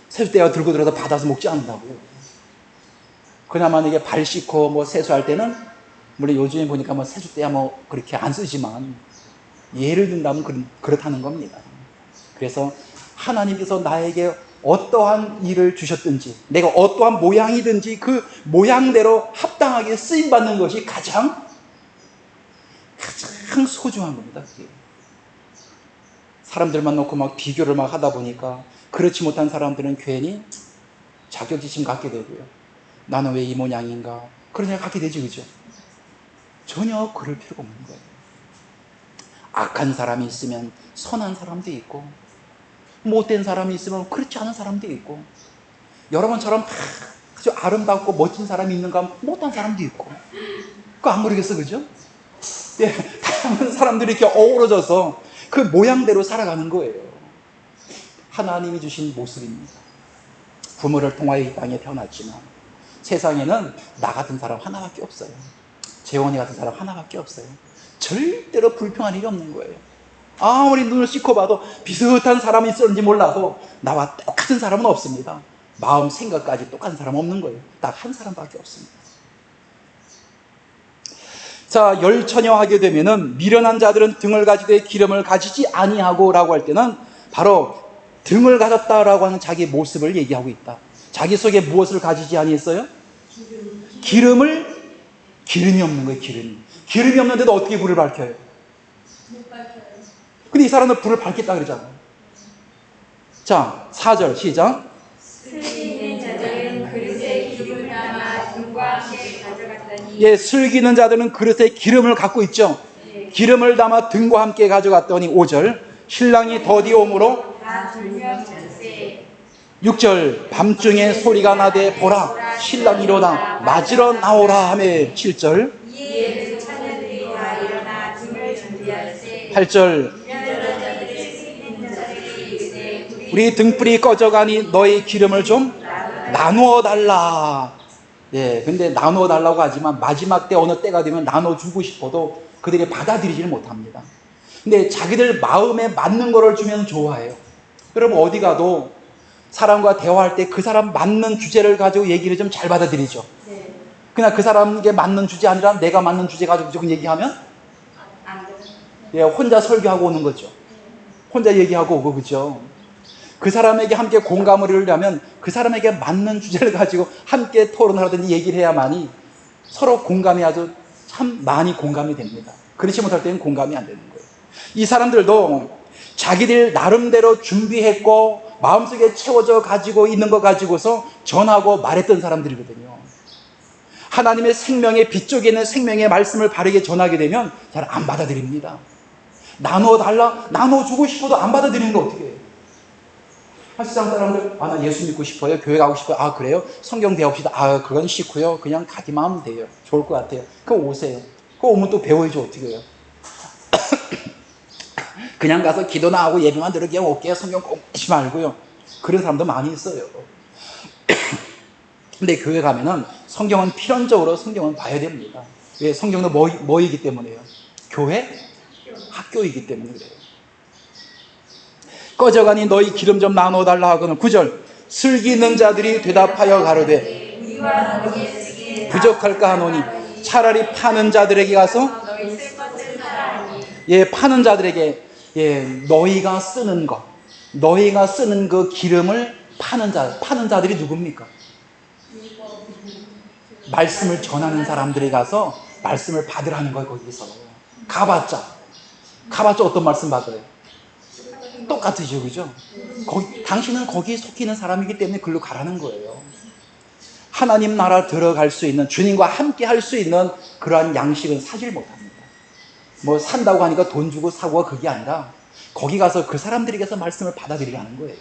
세숫대가 들고 들어서 받아서 먹지 않는다고요. 그나마 이게 발 씻고 뭐 세수할 때는, 물론 요즘에 보니까 뭐 세숫대야 뭐 그렇게 안 쓰지만, 예를 든다면 그렇다는 겁니다. 그래서 하나님께서 나에게 어떠한 일을 주셨든지, 내가 어떠한 모양이든지 그 모양대로 합당하게 쓰임받는 것이 가장 소중한 겁니다. 그게. 사람들만 놓고 막 비교를 막 하다 보니까 그렇지 못한 사람들은 괜히 자격지심 갖게 되고요. 나는 왜 이 모양인가? 그런 생각 갖게 되지, 그죠? 전혀 그럴 필요가 없는 거예요. 악한 사람이 있으면 선한 사람도 있고, 못된 사람이 있으면 그렇지 않은 사람도 있고, 여러분처럼 아주 아름답고 멋진 사람이 있는가 하면 못한 사람도 있고, 그거 안 모르겠어, 그죠? 예, 다양한 사람들이 이렇게 어우러져서 그 모양대로 살아가는 거예요. 하나님이 주신 모습입니다. 부모를 통하여 이 땅에 태어났지만 세상에는 나 같은 사람 하나밖에 없어요. 재원이 같은 사람 하나밖에 없어요. 절대로 불평할 일이 없는 거예요. 아무리 눈을 씻고 봐도 비슷한 사람이 있었는지 몰라도 나와 똑같은 사람은 없습니다. 마음 생각까지 똑같은 사람은 없는 거예요. 딱 한 사람밖에 없습니다. 자, 열처녀하게 되면은 미련한 자들은 등을 가지되 기름을 가지지 아니하고 라고 할 때는 바로 등을 가졌다라고 하는 자기의 모습을 얘기하고 있다. 자기 속에 무엇을 가지지 아니했어요? 기름이 없는 거예요. 기름이 없는데도 어떻게 불을 밝혀요? 근데 이 사람은 불을 밝겠다 그러잖아요. 자, 4절 시작. 슬기는 자들은 그릇에 기름을 담아 등과 함께 가져갔더니. 예, 슬기는 자들은 그릇에 기름을 갖고 있죠. 기름을 담아 등과 함께 가져갔더니 5절 신랑이 더디오므로 다 들면 전세. 6절 밤중에 소리가 나되 보라 신랑이 일어나 맞으러 나오라 하며 7절 이에 그 처녀들이 다 일어나 등을 준비할세. 8절 미련한 자들이 슬기는 자들이 이르되 우리 등불이 꺼져가니 너희 기름을 좀 나누어 달라. 예, 근데 나누어 달라고 하지만 마지막 때 어느 때가 되면 나눠주고 싶어도 그들이 받아들이지를 못합니다. 근데 자기들 마음에 맞는 거를 주면 좋아해요. 여러분 어디 가도 사람과 대화할 때 그 사람 맞는 주제를 가지고 얘기를 좀 잘 받아들이죠. 그냥 그 사람에게 맞는 주제 아니라 내가 맞는 주제 가지고 조금 얘기하면 예, 혼자 설교하고 오는 거죠. 혼자 얘기하고 오고, 그죠? 그 사람에게 함께 공감을 이루려면 그 사람에게 맞는 주제를 가지고 함께 토론을 하든지 얘기를 해야만이 서로 공감이 아주 참 많이 공감이 됩니다. 그렇지 못할 때는 공감이 안 되는 거예요. 이 사람들도 자기들 나름대로 준비했고 마음속에 채워져 가지고 있는 거 가지고서 전하고 말했던 사람들이거든요. 하나님의 생명의 빛 쪽에 있는 생명의 말씀을 바르게 전하게 되면 잘 안 받아들입니다. 나눠달라? 나눠주고 싶어도 안 받아들이는 거 어떻게 해요? 세상 사람들, 나 예수 믿고 싶어요. 교회 가고 싶어요. 아, 그래요? 성경 배웁시다. 그건 싫고요. 그냥 가기만 하면 돼요. 좋을 것 같아요. 그럼 오세요. 그거 오면 또 배워야죠. 어떻게 해요? 그냥 가서 기도나 하고 예배만 들으게 올게요. 성경 꼭 읽지 말고요. 그런 사람도 많이 있어요. 근데 교회 가면은 성경은 필연적으로 성경은 봐야 됩니다. 왜? 성경도 뭐이기 때문에요? 교회? 학교이기 때문에 그래요. 꺼져가니 너희 기름 좀 나눠달라 하고는 9절 슬기는 자들이 대답하여 가로되 부족할까 하노니 차라리 파는 자들에게 가서 예, 파는 자들에게 예, 너희가 쓰는 그 기름을 파는 자들이 누굽니까? 말씀을 전하는 사람들이 가서 말씀을 받으라는 거예요. 거기서 가봤자 어떤 말씀 받아요? 똑같으죠, 그죠? 당신은 거기에 속히는 사람이기 때문에 글로 가라는 거예요. 하나님 나라 들어갈 수 있는, 주님과 함께 할 수 있는 그러한 양식은 사질 못합니다. 뭐 산다고 하니까 돈 주고 사고가 그게 아니라 거기 가서 그 사람들에게서 말씀을 받아들이게 하는 거예요.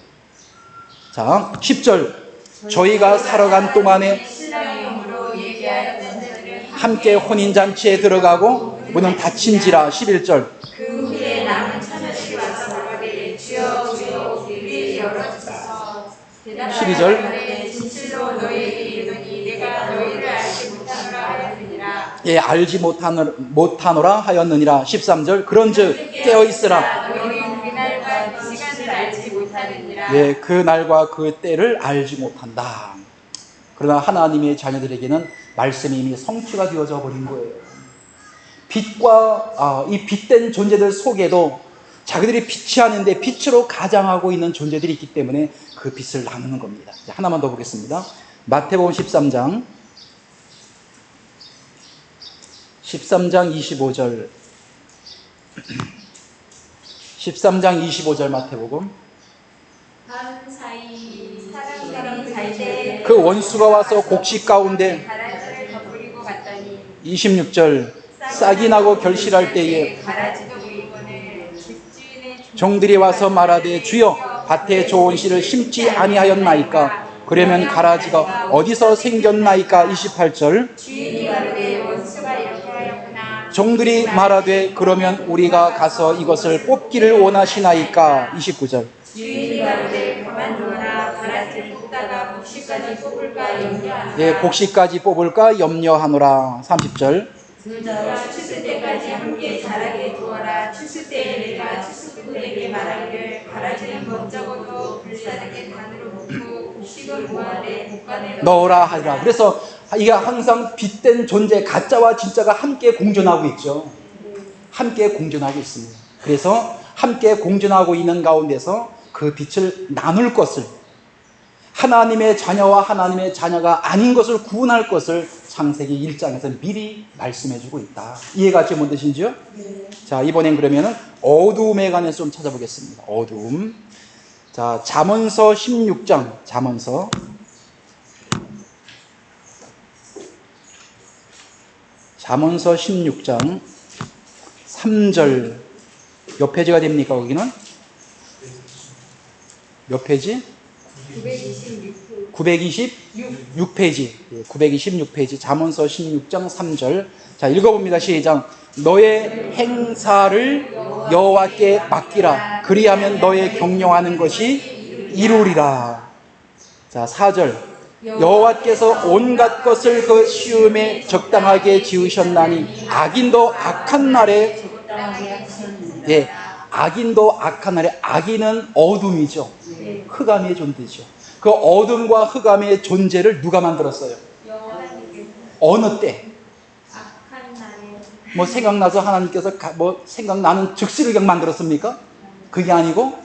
자, 10절. 저희가 살아간 동안에 신랑용으로 얘기하였던 자들은 함께 혼인잔치에 들어가고 문은 닫힌지라. 11절. 그 후에 남은 처녀들이 와서 말하되 주여 주여 우리를 열어주소서. 12절. 진실로 너희에게 이르노니 내가 너희를 알지 못하노라 하였느니라. 예, 알지 못하노라 하였느니라. 13절. 그런즉 깨어있으라. 너희는 그날과 그 시간을 알지 못하느니라. 예, 그 날과 그 때를 알지 못한다. 그러나 하나님의 자녀들에게는 말씀이 이미 성취가 되어져 버린 거예요. 빛과 이 빛된 존재들 속에도 자기들이 빛이 아닌데 빛으로 가장하고 있는 존재들이 있기 때문에 그 빛을 나누는 겁니다. 하나만 더 보겠습니다. 마태복음 13장 25절 13장 25절 마태복음. 밤사이 사람들이 잘때 그 원수가 와서 곡식 가운데 가라지를 덧뿌리고 갔더니 26절 싹이 나고 결실할 때에 가라지도 물건을 집주인의 종들이 와서 말하되 주여 밭에 좋은 씨를 심지 아니하였나이까. 그러면 가라지가 어디서 생겼나이까. 28절 주인이 가로되 원수가 이렇게 하였구나. 종들이 말하되 그러면 우리가 가서 이것을 뽑기를 원하시나이까. 29절 주인이 가로되 그만두어라. 가라지를 뽑다가 곡식까지 뽑을까 염려하노라. 예, 곡식까지 뽑을까 염려하노라. 30절 너희가 추수 때까지 함께 자라게 두어라. 추수 때에 내가 추수꾼에게 말하기를 가라지는 먼저고도 불사르게 단으로 묶고 곡식은 모아내 목간에 넣으라 하리라. 그래서 이게 항상 빛된 존재, 가짜와 진짜가 함께 공존하고 있죠. 함께 공존하고 있습니다. 그래서 함께 공존하고 있는 가운데서 그 빛을 나눌 것을, 하나님의 자녀와 하나님의 자녀가 아닌 것을 구분할 것을 창세기 1장에서 미리 말씀해주고 있다. 이해가 지금 뭔 뜻인지요? 네. 자, 이번엔 그러면은 어두움에 관해서 좀 찾아보겠습니다. 어두움. 자, 잠언서 16장. 잠언서 16장 3절. 몇 페이지가 됩니까, 거기는? 몇 페이지? 926페이지. 926페이지. 잠언서 16장 3절. 자, 읽어봅니다. 시작. 너의 행사를 여호와께 맡기라. 그리하면 너의 경영하는 것이 이루리라. 자, 4절. 여호와께서 온갖 것을 그 시음에 적당하게 지으셨나니 악인도 악한 날에 예, 악인도 악한 날에. 악인은 어둠이죠. 흑암의 존재죠. 그 어둠과 흑암의 존재를 누가 만들었어요? 어느 때? 악한 날에 뭐 생각나서 하나님께서 뭐 생각나는 즉시를 그냥 만들었습니까? 그게 아니고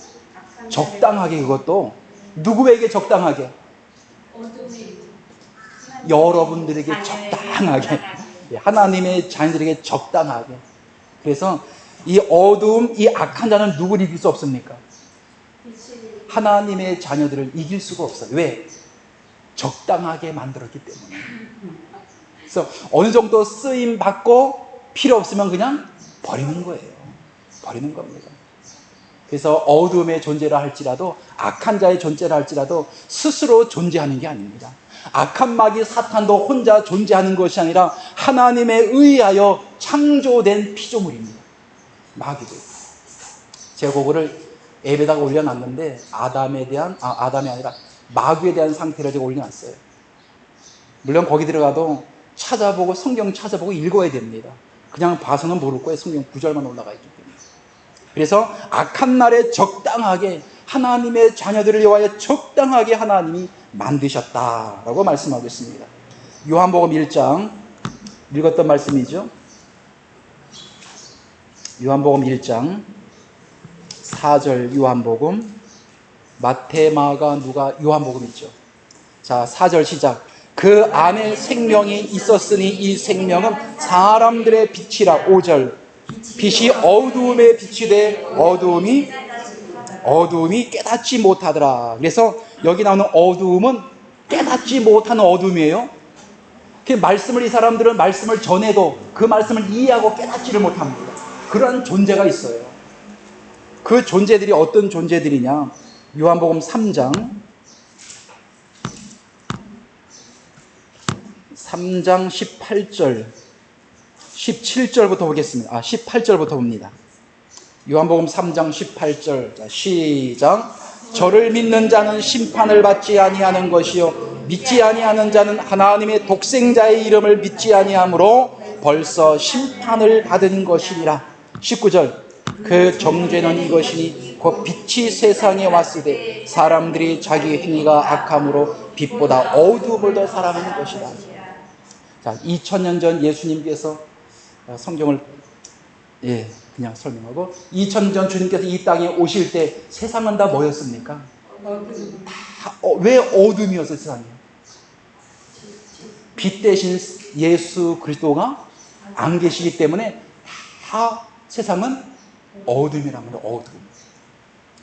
적당하게. 그것도 누구에게 적당하게? 여러분들에게 적당하게. 하나님의 자녀들에게 적당하게. 그래서 이 어두움, 이 악한 자는 누구를 이길 수 없습니까? 하나님의 자녀들을 이길 수가 없어요. 왜? 적당하게 만들었기 때문에. 그래서 어느 정도 쓰임 받고 필요 없으면 그냥 버리는 거예요. 버리는 겁니다. 그래서 어두움의 존재라 할지라도, 악한 자의 존재라 할지라도 스스로 존재하는 게 아닙니다. 악한 마귀 사탄도 혼자 존재하는 것이 아니라 하나님에 의하여 창조된 피조물입니다. 마귀도. 제가 그거를 앱에다가 올려놨는데 아담이 아니라 마귀에 대한 상태를 제가 올려놨어요. 물론 거기 들어가도 찾아보고 성경 찾아보고 읽어야 됩니다. 그냥 봐서는 모를 거예요. 성경 구절만 올라가 있기 때문에. 그래서 악한 날에 적당하게 하나님의 자녀들을 위하여 적당하게 하나님이 만드셨다라고 말씀하고 있습니다. 요한복음 1장 읽었던 말씀이죠. 요한복음 1장 4절. 요한복음 마태, 마가, 누가, 요한복음 있죠. 자, 4절 시작. 그 안에 생명이 있었으니 이 생명은 사람들의 빛이라. 5절. 빛이 어두움에 빛이 돼 어두움이 깨닫지 못하더라. 그래서 여기 나오는 어두움은 깨닫지 못하는 어두움이에요. 그 말씀을, 이 사람들은 말씀을 전해도 그 말씀을 이해하고 깨닫지를 못합니다. 그런 존재가 있어요. 그 존재들이 어떤 존재들이냐? 요한복음 3장 18절 17절부터 보겠습니다. 18절부터 봅니다. 요한복음 3장 18절 시작. 저를 믿는 자는 심판을 받지 아니하는 것이요 믿지 아니하는 자는 하나님의 독생자의 이름을 믿지 아니하므로 벌써 심판을 받은 것이니라. 19절 그 정죄는 이것이니 곧 빛이 세상에 왔으되 사람들이 자기 행위가 악함으로 빛보다 어두움을 더 사랑하는 것이다. 자, 2000년 전 예수님께서 성경을 그냥 설명하고 2000년 전 주님께서 이 땅에 오실 때 세상은 다 뭐였습니까? 왜 어둠이었어요? 세상이 빛 대신 예수 그리스도가 안 계시기 때문에 다 세상은 어둠이랍니다. 어둠.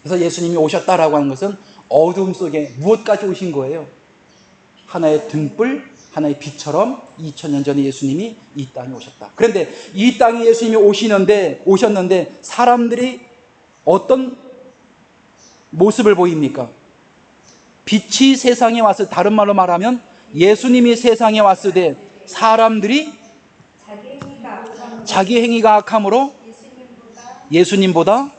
그래서 예수님이 오셨다라고 하는 것은 어둠 속에 무엇까지 오신 거예요? 하나의 등불, 하나의 빛처럼 2000년 전에 예수님이 이 땅에 오셨다. 그런데 이 땅에 예수님이 오셨는데 사람들이 어떤 모습을 보입니까? 빛이 세상에 왔을, 다른 말로 말하면 예수님이 세상에 왔을 때 사람들이 자기 행위가 악함으로 예수님보다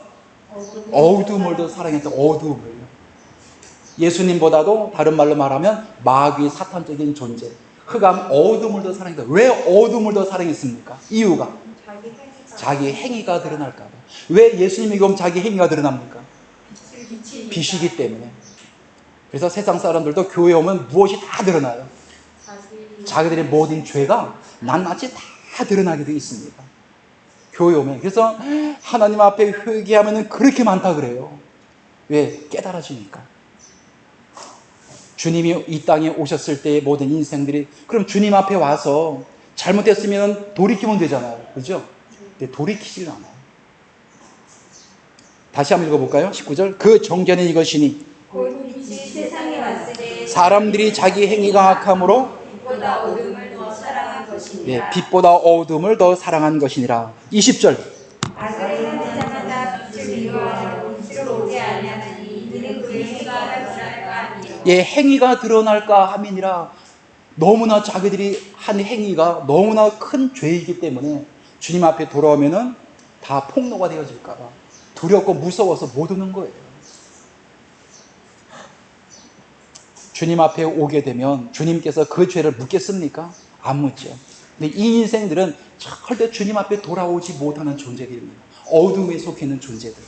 어두움을 더 사랑했다. 어두움을. 예수님보다도 다른 말로 말하면 마귀 사탄적인 존재, 흑암 어둠을 더 사랑했다. 왜 어둠을 더 사랑했습니까? 이유가 자기 행위가 드러날까 봐. 왜 예수님이 그럼 자기 행위가 드러납니까? 빛이기 때문에. 그래서 세상 사람들도 교회 오면 무엇이 다 드러나요? 자기들의 모든 죄가 낱낱이 다 드러나게 되어 있습니다. 교회 오면. 그래서 하나님 앞에 회개하면 그렇게 많다 그래요. 왜? 깨달아지니까. 주님이 이 땅에 오셨을 때의 모든 인생들이, 그럼 주님 앞에 와서 잘못했으면 돌이키면 되잖아요. 그죠? 근데 돌이키질 않아요. 다시 한번 읽어볼까요? 19절. 그 정죄는 이것이니 곧 빛이 세상에 왔을 때 사람들이 자기 행위가 악함으로 빛보다 어둠을 더 사랑한 것이니라. 빛보다 어둠을 더 사랑한 것이니라. 20절. 악을 행하는 자마다 빛을 미워하고 빛으로 오지 아니하나니 이는 그의 행위가 드러날까 함이라. 행위가 드러날까 함이니라. 너무나 자기들이 한 행위가 너무나 큰 죄이기 때문에 주님 앞에 돌아오면은 다 폭로가 되어질까 봐 두렵고 무서워서 못 오는 거예요. 주님 앞에 오게 되면 주님께서 그 죄를 묻겠습니까? 안 묻죠. 근데 이 인생들은 절대 주님 앞에 돌아오지 못하는 존재들입니다. 어둠에 속해 있는 존재들.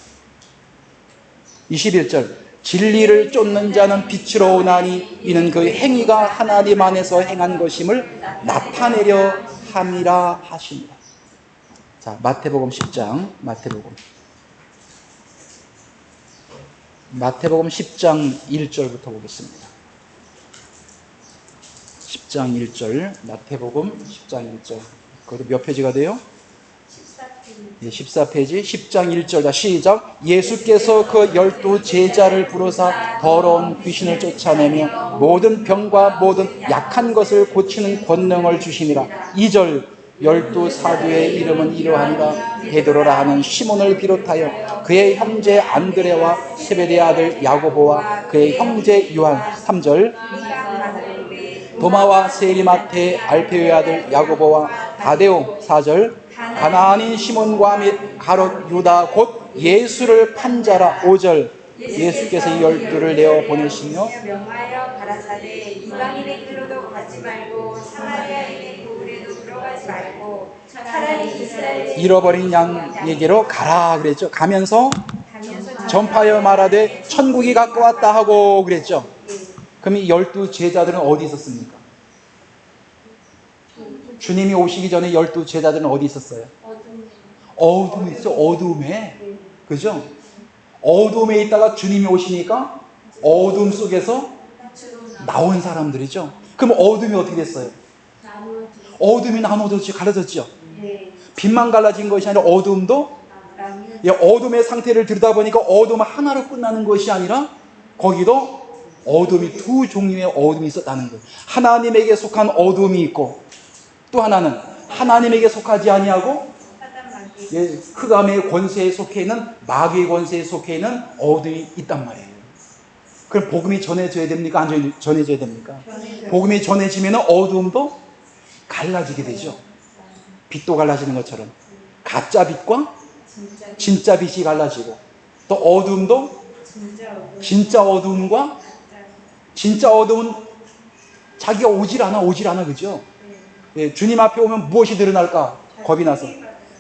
21절. 진리를 쫓는 자는 빛으로 오나니 이는 그 행위가 하나님 안에서 행한 것임을 나타내려 함이라 하십니다. 자, 마태복음 10장. 마태복음 10장 1절부터 보겠습니다. 10장 1절, 마태복음 10장 1절. 거기 몇 페이지가 돼요? 14페이지. 10장 1절. 시작. 예수께서 그 12 제자를 부르사 더러운 귀신을 쫓아내며 모든 병과 모든 약한 것을 고치는 권능을 주시니라. 2절. 12 사도의 이름은 이러하니라. 베드로라 하는 시몬을 비롯하여 그의 형제 안드레와 세베대의 아들 야고보와 그의 형제 요한. 3절. 도마와 세리마테 알페오의 아들 야고보와 다데오. 4절. 가나안인 시몬과 및 가롯 유다 곧 예수를 판 자라. 5절. 예수께서 12를 내어 보내시며 명하여 가라사대 이방인의 길로도 가지 말고 사마리아인의 고을에도 들어가지 말고 차라리 이스라엘 잃어버린 양에게로 가라 그랬죠. 가면서 전파하여 말하되 천국이 가까웠다 하고 그랬죠. 그럼 이 12 제자들은 어디 있었습니까? 주님이 오시기 전에 12 제자들은 어디 있었어요? 어둠에 있어. 어둠에. 그죠? 어둠에 있다가 주님이 오시니까 어둠 속에서 나온 사람들이죠. 그럼 어둠이 어떻게 됐어요? 어둠이 나눠졌죠. 갈라졌죠. 빛만 갈라진 것이 아니라 어둠도, 어둠의 상태를 들여다보니까 어둠은 하나로 끝나는 것이 아니라 거기도 어둠이 두 종류의 어둠이 있었다는 거예요. 하나님에게 속한 어둠이 있고 또 하나는 하나님에게 속하지 아니하고 예, 흑암의 권세에 속해 있는 마귀의 권세에 속해 있는 어둠이 있단 말이에요. 그럼 복음이 전해져야 됩니까? 안 전해져야 됩니까? 복음이 전해지면 어두움도 갈라지게 되죠. 빛도 갈라지는 것처럼 가짜 빛과 진짜 빛이 갈라지고, 또 어두움도 진짜 어두움과 진짜 어두움은 자기가 오질 않아, 그죠? 예, 주님 앞에 오면 무엇이 드러날까? 겁이 나서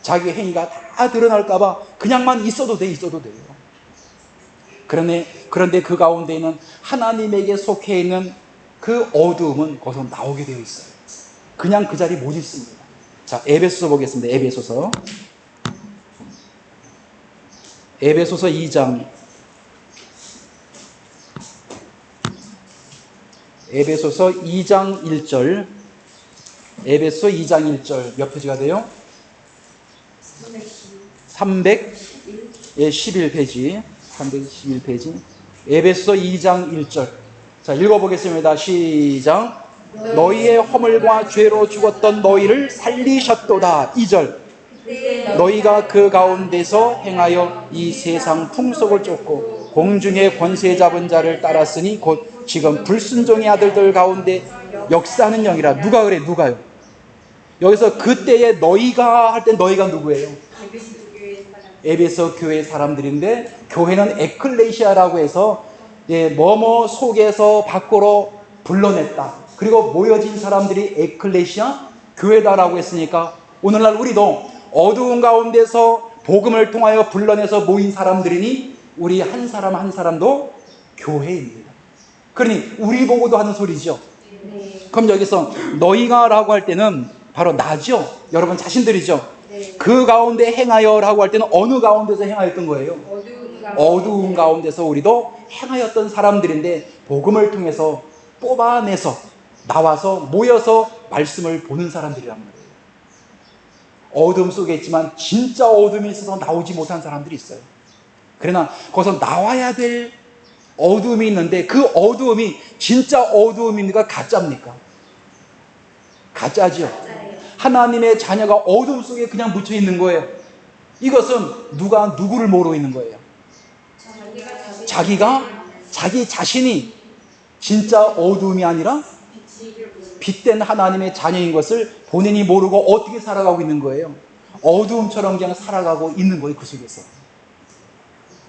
자기 행위가 다 드러날까봐 그냥만 있어도 돼요. 그런데 그 가운데에는 하나님에게 속해 있는 그 어두움은 거기서 나오게 되어 있어요. 그냥 그 자리 못 있습니다. 자, 에베소서 보겠습니다. 에베소서 2장. 에베소서 2장 1절. 에베소 2장 1절 몇 페이지가 돼요? 311페이지. 311페이지. 에베소 2장 1절. 자, 읽어보겠습니다. 시작. 너희의 허물과 죄로 죽었던 너희를 살리셨도다. 2절. 너희가 그 가운데서 행하여 이 세상 풍속을 쫓고 공중의 권세 잡은 자를 따랐으니 곧 지금 불순종의 아들들 가운데 역사하는 영이라. 누가 그래? 누가요? 여기서 그때의 너희가 할 때 너희가 누구예요? 에베소 교회 사람들인데, 교회는 에클레시아라고 해서 뭐뭐 속에서 밖으로 불러냈다. 그리고 모여진 사람들이 에클레시아 교회다라고 했으니까 오늘날 우리도 어두운 가운데서 복음을 통하여 불러내서 모인 사람들이니 우리 한 사람 한 사람도 교회입니다. 그러니 우리 보고도 하는 소리죠. 그럼 여기서 너희가 라고 할 때는 바로 나죠. 여러분 자신들이죠. 그 가운데 행하여라고 할 때는 어느 가운데서 행하였던 거예요? 어두운 가운데서 우리도 행하였던 사람들인데, 복음을 통해서 뽑아내서 나와서 모여서 말씀을 보는 사람들이란 말이에요. 어둠 속에 있지만 진짜 어둠이 있어서 나오지 못한 사람들이 있어요. 그러나 거기서 나와야 될 어둠이 있는데, 그 어두움이 진짜 어두움입니까? 가짜입니까? 가짜죠. 하나님의 자녀가 어둠 속에 그냥 묻혀 있는 거예요. 이것은 누가 누구를 모르고 있는 거예요? 자기 자신이 진짜 어둠이 아니라 빛된 하나님의 자녀인 것을 본인이 모르고 어떻게 살아가고 있는 거예요? 어두움처럼 그냥 살아가고 있는 거예요, 그 속에서.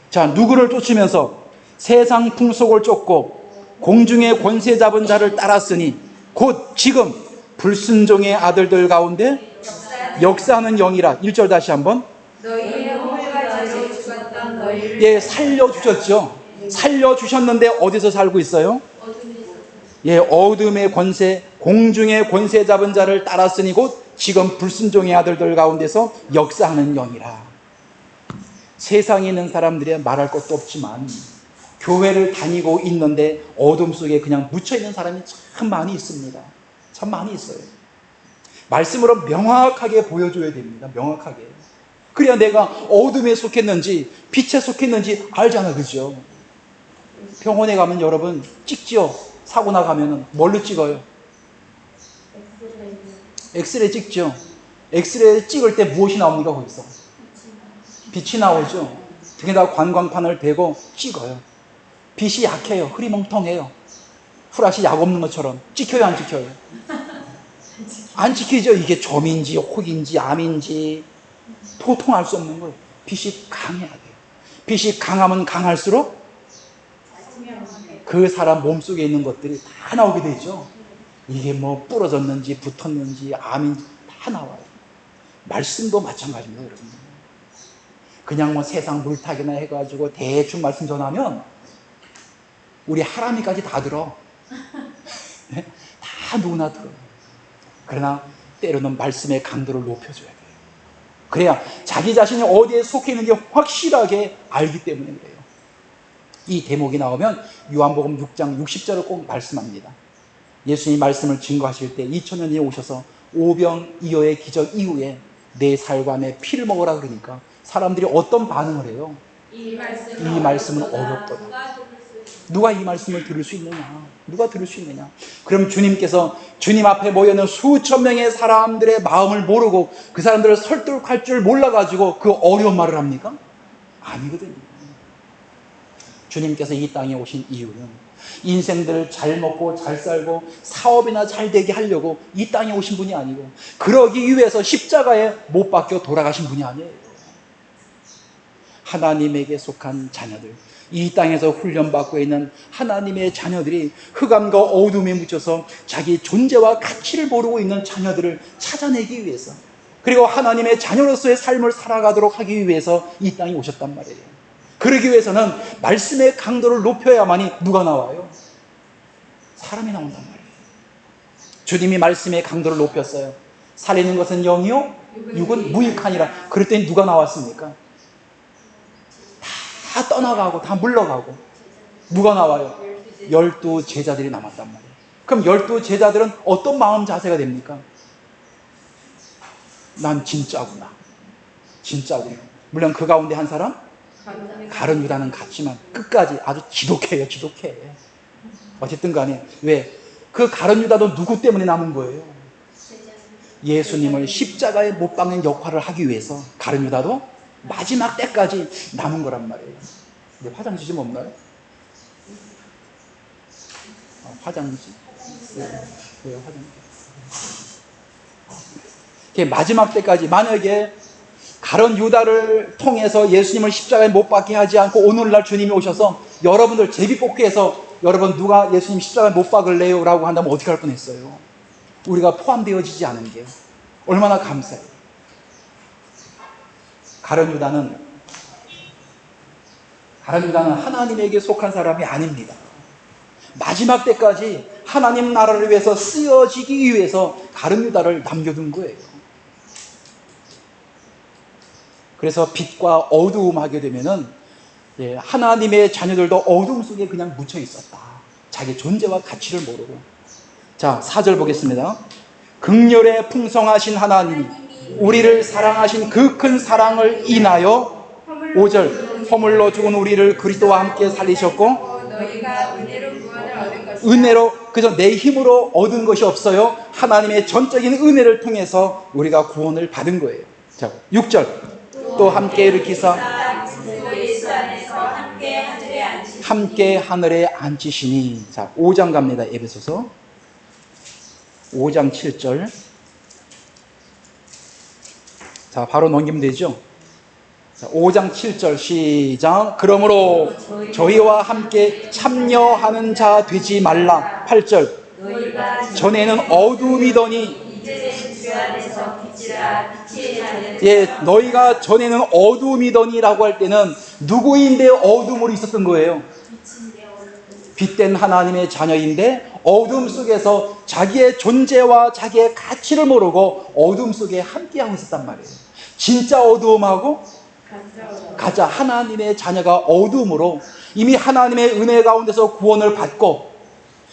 자, 누구를 쫓으면서 세상 풍속을 쫓고 공중의 권세 잡은 자를 따랐으니 곧 지금 불순종의 아들들 가운데 역사하는 영이라. 1절 다시 한번. 너희의 허물과 죄로 죽었던 너희를 살려주셨죠. 살려주셨는데 어디서 살고 있어요? 어둠의 권세, 공중의 권세 잡은 자를 따랐으니 곧 지금 불순종의 아들들 가운데서 역사하는 영이라. 세상에 있는 사람들이 말할 것도 없지만 교회를 다니고 있는데 어둠 속에 그냥 묻혀있는 사람이 참 많이 있습니다. 참 많이 있어요. 말씀으로 명확하게 보여줘야 됩니다. 명확하게. 그래야 내가 어둠에 속했는지 빛에 속했는지 알잖아, 그죠? 병원에 가면 여러분 찍지요. 사고 나가면은 뭘로 찍어요? 엑스레이 찍죠. 엑스레이 찍을 때 무엇이 나옵니까? 거기서 빛이 나오죠. 등에다 관광판을 대고 찍어요. 빛이 약해요. 흐리멍텅해요. 후라시 약 없는 것처럼. 찍혀요, 안 찍혀요? 안 찍히죠. 이게 점인지 혹인지 암인지 도통 알 수 없는 거예요. 빛이 강해야 돼요. 빛이 강하면 강할수록 그 사람 몸속에 있는 것들이 다 나오게 되죠. 이게 뭐 부러졌는지 붙었는지 암인지 다 나와요. 말씀도 마찬가지입니다, 여러분. 그냥 뭐 세상 물타기나 해가지고 대충 말씀 전하면 우리 하람이까지 다 들어. 다 누구나 들어. 그러나 때로는 말씀의 강도를 높여줘야 돼요. 그래야 자기 자신이 어디에 속해 있는지 확실하게 알기 때문에 그래요. 이 대목이 나오면 요한복음 6장 60절을 꼭 말씀합니다. 예수님이 말씀을 증거하실 때 2000년이 오셔서 오병이어의 기적 이후에 내 살과 내 피를 먹으라 그러니까 사람들이 어떤 반응을 해요? 이 말씀은 어렵도다. 누가 이 말씀을 들을 수 있느냐? 누가 들을 수 있느냐? 그럼 주님께서 주님 앞에 모여있는 수천 명의 사람들의 마음을 모르고 그 사람들을 설득할 줄 몰라가지고 그 어려운 말을 합니까? 아니거든요. 주님께서 이 땅에 오신 이유는 인생들 잘 먹고 잘 살고 사업이나 잘 되게 하려고 이 땅에 오신 분이 아니고, 그러기 위해서 십자가에 못 박혀 돌아가신 분이 아니에요. 하나님에게 속한 자녀들, 이 땅에서 훈련받고 있는 하나님의 자녀들이 흑암과 어둠에 묻혀서 자기 존재와 가치를 모르고 있는 자녀들을 찾아내기 위해서, 그리고 하나님의 자녀로서의 삶을 살아가도록 하기 위해서 이 땅에 오셨단 말이에요. 그러기 위해서는 말씀의 강도를 높여야만이 누가 나와요? 사람이 나온단 말이에요. 주님이 말씀의 강도를 높였어요. 살리는 것은 영이요 육은 무익하니라. 그랬더니 누가 나왔습니까? 다 떠나가고 다 물러가고 누가 나와요? 12 제자들이 남았단 말이에요. 그럼 12 제자들은 어떤 마음 자세가 됩니까? 난 진짜구나. 진짜구나. 물론 그 가운데 한 사람? 가룟 유다는 같지만 끝까지 아주 지독해요. 지독해. 어쨌든 간에 왜? 그 가룟 유다도 누구 때문에 남은 거예요? 예수님을 십자가에 못 박는 역할을 하기 위해서 가룟 유다도 마지막 때까지 남은 거란 말이에요. 근데 화장실 좀 없나요? 화장실? 왜 화장실? 마지막 때까지 만약에 가룟 유다를 통해서 예수님을 십자가에 못 박게 하지 않고 오늘날 주님이 오셔서 여러분들 제비뽑기해서 여러분 누가 예수님 십자가에 못 박을래요? 라고 한다면 어떻게 할 뻔했어요? 우리가 포함되어지지 않은 게 얼마나 감사해요. 가룟 유다는 하나님에게 속한 사람이 아닙니다. 마지막 때까지 하나님 나라를 위해서 쓰여지기 위해서 가룟 유다를 남겨둔 거예요. 그래서 빛과 어두움 하게 되면은 하나님의 자녀들도 어두움 속에 그냥 묻혀 있었다. 자기 존재와 가치를 모르고. 자, 4절 보겠습니다. 긍휼에 풍성하신 하나님이 우리를 사랑하신 그 큰 사랑을 인하여 5절 허물로 죽은 우리를 그리스도와 함께 살리셨고 너희가 은혜로 구원을 얻은 것이다. 은혜로, 그저 내 힘으로 얻은 것이 없어요. 하나님의 전적인 은혜를 통해서 우리가 구원을 받은 거예요. 자, 6절 또 함께 일으키사 예수 안에서 함께 하늘에 앉히시니. 자, 5장 갑니다. 에베소서 5장 7절. 자, 바로 넘기면 되죠. 자, 5장 7절 시작. 그러므로 저희와 함께 참여하는 자 되지 말라. 8절 전에는 어둠이더니 이제는 주 안에서 빛이라. 빛의 자녀는 너희가 전에는 어둠이더니라고 할 때는 누구인데 어둠으로 있었던 거예요? 빛된 하나님의 자녀인데 어둠 속에서 자기의 존재와 자기의 가치를 모르고 어둠 속에 함께하고 있었단 말이에요. 진짜 어두움하고 가짜 하나님의 자녀가 어둠으로 이미 하나님의 은혜 가운데서 구원을 받고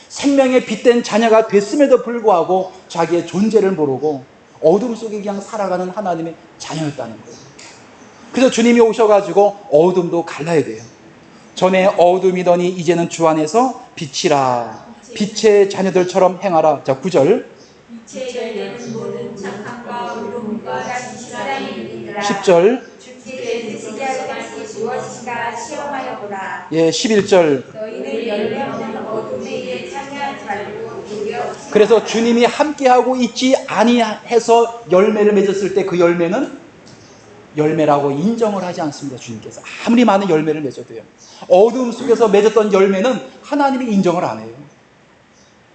생명의 빛된 자녀가 됐음에도 불구하고 자기의 존재를 모르고 어둠 속에 그냥 살아가는 하나님의 자녀였다는 거예요. 그래서 주님이 오셔가지고 어둠도 갈라야 돼요. 전에 어둠이더니 이제는 주 안에서 빛이라. 빛의 자녀들처럼 행하라. 자, 9절 빛의 자녀는 모든 착함과 의로움과 진실함이 있느니라. 10절 주께 드시게 할 것이 무엇인가 시험하여 보라. 11절 너희는 열매 없는 어둠에게 참여하지 말고 오히려 그래서 주님이 함께하고 있지 아니해서 열매를 맺었을 때 그 열매는 열매라고 인정을 하지 않습니다. 주님께서 아무리 많은 열매를 맺어도요, 어둠 속에서 맺었던 열매는 하나님이 인정을 안 해요.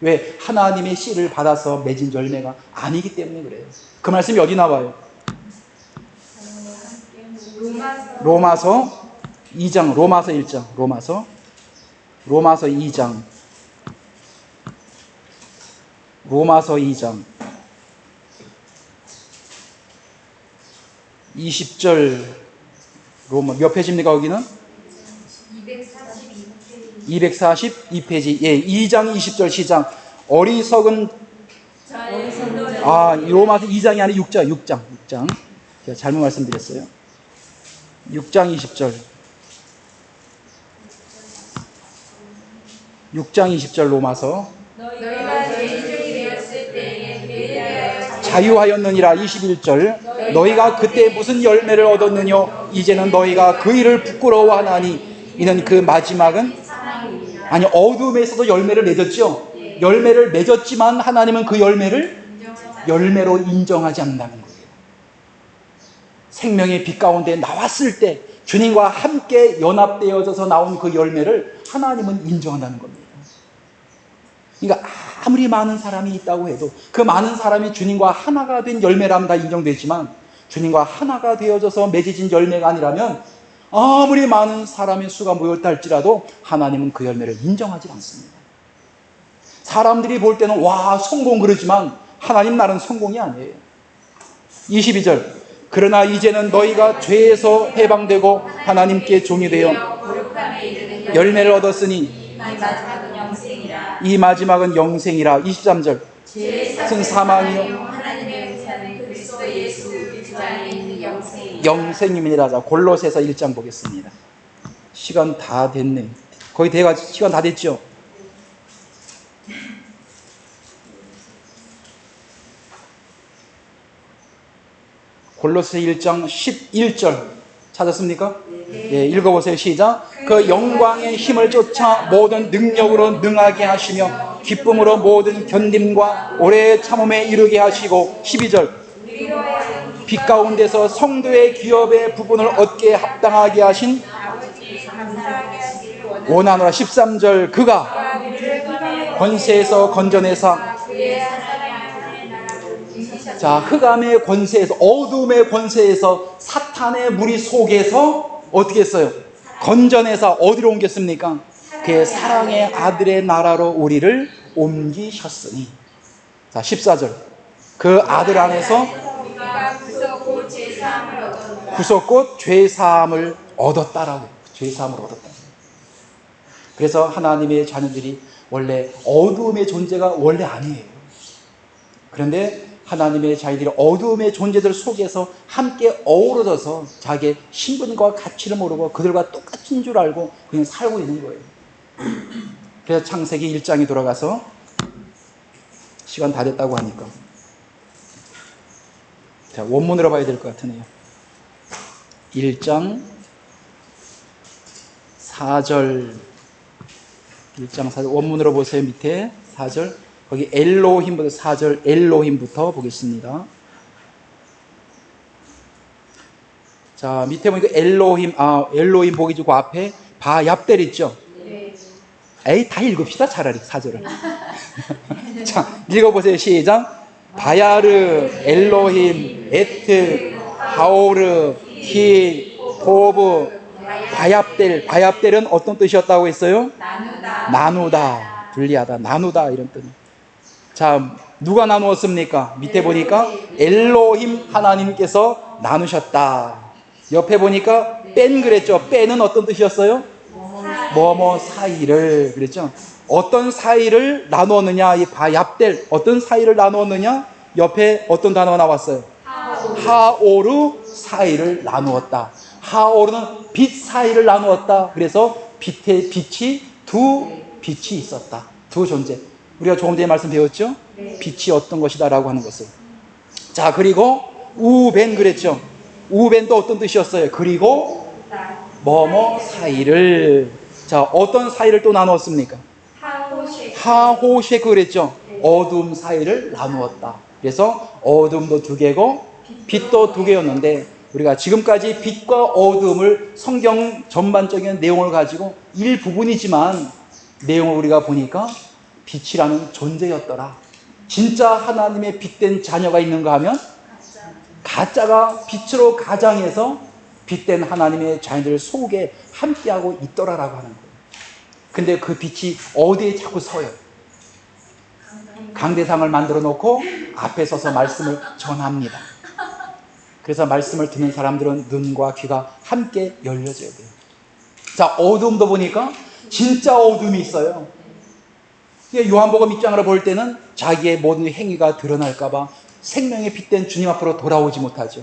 왜? 하나님의 씨를 받아서 맺은 열매가 아니기 때문에 그래요. 그 말씀이 어디 나와요? 로마서 2장, 로마서 1장, 로마서 2장, 로마서 2장 20절. 로마 몇 페이지입니까? 거기는 242페이지. 2장 20절 시작. 어리석은 로마서 2장이 아니라 6장. 제가 잘못 말씀드렸어요. 6장 20절. 6장 20절 로마서. 너희가 죄인종이 되었을 때에 그에 대하여 자유하였느니라 21절. 너희가 그때 무슨 열매를 얻었느냐 이제는 너희가 그 일을 부끄러워하나니 이는 그 마지막은 아니 어둠에서도 열매를 맺었죠. 열매를 맺었지만 하나님은 그 열매로 인정하지 않는다는 거예요. 생명의 빛 가운데 나왔을 때 주님과 함께 연합되어져서 나온 그 열매를 하나님은 인정한다는 겁니다. 그러니까 아무리 많은 사람이 있다고 해도 그 많은 사람이 주님과 하나가 된 열매라면 다 인정되지만 주님과 하나가 되어져서 맺어진 열매가 아니라면 아무리 많은 사람의 수가 모였다 할지라도 하나님은 그 열매를 인정하지 않습니다. 사람들이 볼 때는 와 성공 그러지만 하나님 나는 성공이 아니에요. 22절. 그러나 이제는 너희가 죄에서 해방되고 하나님께 종이 되어 열매를 얻었으니 마지막은 영생이라. 이 마지막은 영생이라. 23절. 죄의 사망이요 하나님의 은사는 그리스도 예수 주 안에 있는 영생이라. 영생임이라. 자, 골로새서 1장 보겠습니다. 시간 다 됐네. 거의 시간 다 됐죠? 골로새 1장 11절 찾았습니까? 예, 읽어보세요. 시작. 그 영광의 힘을 쫓아 모든 능력으로 능하게 하시며 기쁨으로 모든 견딤과 오래 참음에 이르게 하시고 12절. 빛 가운데서 성도의 기업의 부분을 얻게 합당하게 하신 원하노라. 13절. 그가 권세에서 건져내사. 자, 흑암의 권세에서, 어둠의 권세에서, 사탄의 무리 속에서 어떻게 했어요? 건져내사 어디로 옮겼습니까? 그의 사랑의 아들의 나라로 우리를 옮기셨으니. 자, 14절. 그 아들 안에서 구속곧 죄사함을 얻었다라고. 죄사함을 얻었다. 그래서 하나님의 자녀들이 원래 어둠의 존재가 원래 아니에요. 그런데 하나님의 자녀들이 어두움의 존재들 속에서 함께 어우러져서 자기의 신분과 가치를 모르고 그들과 똑같은 줄 알고 그냥 살고 있는 거예요. 그래서 창세기 1장에 돌아가서 시간 다 됐다고 하니까 자, 원문으로 봐야 될 것 같으네요. 1장 4절 1장 4절 원문으로 보세요. 밑에 4절 거기 엘로힘부터 4절 엘로힘부터 보겠습니다. 자, 밑에 보니까 엘로힘 보기 주고 앞에 바얍델 있죠? 네. 에이, 다 읽읍시다. 차라리 4절을. 자, 읽어보세요. 시작. 바야르, 엘로힘, 에트, 하오르, 히, 토브, 바얍델. 바얍델은 어떤 뜻이었다고 했어요? 나누다. 분리하다. 나누다. 이런 뜻. 자, 누가 나누었습니까? 밑에 보니까 엘로힘 하나님께서 나누셨다. 옆에 보니까 뺀 그랬죠. 뺀은 어떤 뜻이었어요? 뭐뭐 사이를 그랬죠. 어떤 사이를 나누었느냐? 이 바얍델 어떤 사이를 나누었느냐? 옆에 어떤 단어가 나왔어요? 하오르 사이를 나누었다. 하오르는 빛 사이를 나누었다. 그래서 빛의 빛이 두 빛이 있었다. 두 존재. 우리가 조금 전에 말씀 배웠죠? 빛이 어떤 것이다라고 하는 것을. 자, 그리고 우벤 그랬죠? 우벤도 어떤 뜻이었어요? 그리고 뭐뭐 사이를. 자, 어떤 사이를 또 나누었습니까? 하호쉐크 그랬죠? 어둠 사이를 나누었다. 그래서 어둠도 두 개고 빛도 두 개였는데 우리가 지금까지 빛과 어둠을 성경 전반적인 내용을 가지고 일부분이지만 내용을 우리가 보니까 빛이라는 존재였더라. 진짜 하나님의 빛된 자녀가 있는가 하면 가짜가 빛으로 가장해서 빛된 하나님의 자녀들 속에 함께하고 있더라라고 하는 거예요. 근데 그 빛이 어디에 자꾸 서요? 강대상을 만들어 놓고 앞에 서서 말씀을 전합니다. 그래서 말씀을 듣는 사람들은 눈과 귀가 함께 열려져야 돼요. 자, 어둠도 보니까 진짜 어둠이 있어요. 요한복음 입장으로 볼 때는 자기의 모든 행위가 드러날까봐 생명의 빛된 주님 앞으로 돌아오지 못하죠.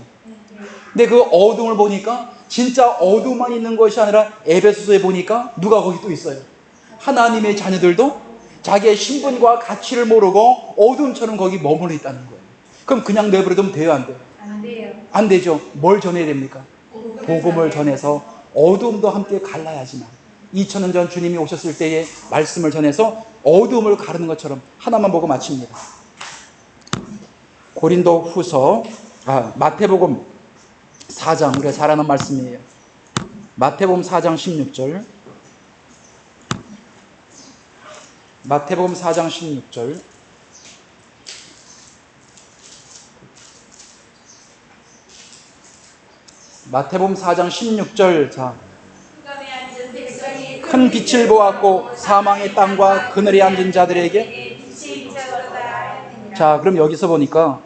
근데 그 어둠을 보니까 진짜 어둠만 있는 것이 아니라 에베소서에 보니까 누가 거기 또 있어요? 하나님의 자녀들도 자기의 신분과 가치를 모르고 어둠처럼 거기 머물러 있다는 거예요. 그럼 그냥 내버려두면 돼요, 안 돼요? 안 돼요. 안 되죠. 뭘 전해야 됩니까? 복음을 전해서 어둠도 함께 갈라야지만 2000년 전 주님이 오셨을 때의 말씀을 전해서 어둠을 가르는 것처럼 하나만 보고 마칩니다. 마태복음 4장, 우리가 잘 아는 말씀이에요. 마태복음 4장 16절. 마태복음 4장 16절. 마태복음 4장 16절. 자, 흑암에 앉은 백성이 큰 빛을 보았고 사망의 땅과 그늘에 앉은 자들에게. 빛이 비쳤다. 자, 그럼 여기서 보니까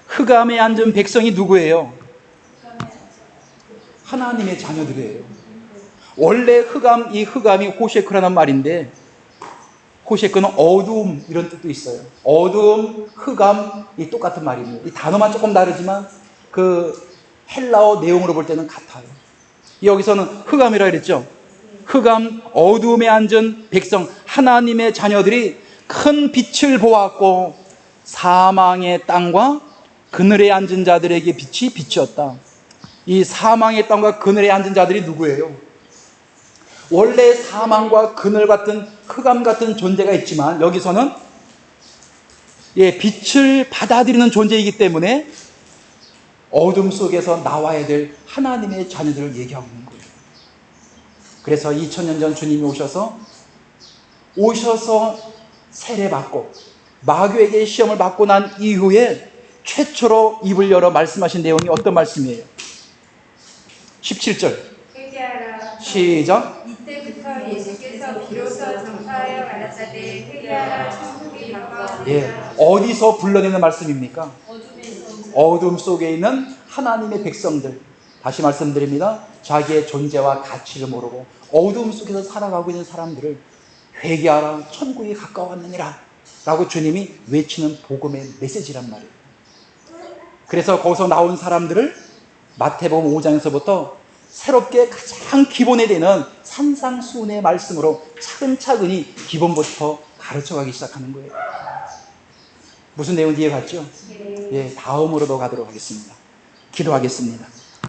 흑암에 앉은 백성이 누구예요? 하나님의 자녀들이에요. 원래 이 흑암이 호셰크라는 말인데, 호셰크는 어두움 이런 뜻도 있어요. 어두움, 흑암, 이 똑같은 말입니다. 이 단어만 조금 다르지만 그 헬라어 내용으로 볼 때는 같아요. 여기서는 흑암이라 그랬죠. 흑암, 어두움에 앉은 백성, 하나님의 자녀들이 큰 빛을 보았고 사망의 땅과 그늘에 앉은 자들에게 빛이 비추었다. 이 사망의 땅과 그늘에 앉은 자들이 누구예요? 원래 사망과 그늘 같은 흑암 같은 존재가 있지만 여기서는 빛을 받아들이는 존재이기 때문에 어둠 속에서 나와야 될 하나님의 자녀들을 얘기하고 있는 거예요. 그래서 2000년 전 주님이 오셔서 세례받고 마귀에게 시험을 받고 난 이후에 최초로 입을 열어 말씀하신 내용이 어떤 말씀이에요? 17절 회개하라. 시작. 이때부터 예수께서 비로소 전파하여 가라사대 회개하라 천국이 가까웠느니라. 어디서 불러내는 말씀입니까? 어둠에서 어둠 속에 있는 하나님의 백성들. 다시 말씀드립니다. 자기의 존재와 가치를 모르고 어둠 속에서 살아가고 있는 사람들을 회개하라 천국이 가까웠느니라 라고 주님이 외치는 복음의 메시지란 말이에요. 그래서 거기서 나온 사람들을 마태복음 5장에서부터 새롭게 가장 기본에 되는 산상수훈의 말씀으로 차근차근히 기본부터 가르쳐가기 시작하는 거예요. 무슨 내용인지 이해갔죠? 다음으로도 가도록 하겠습니다. 기도하겠습니다.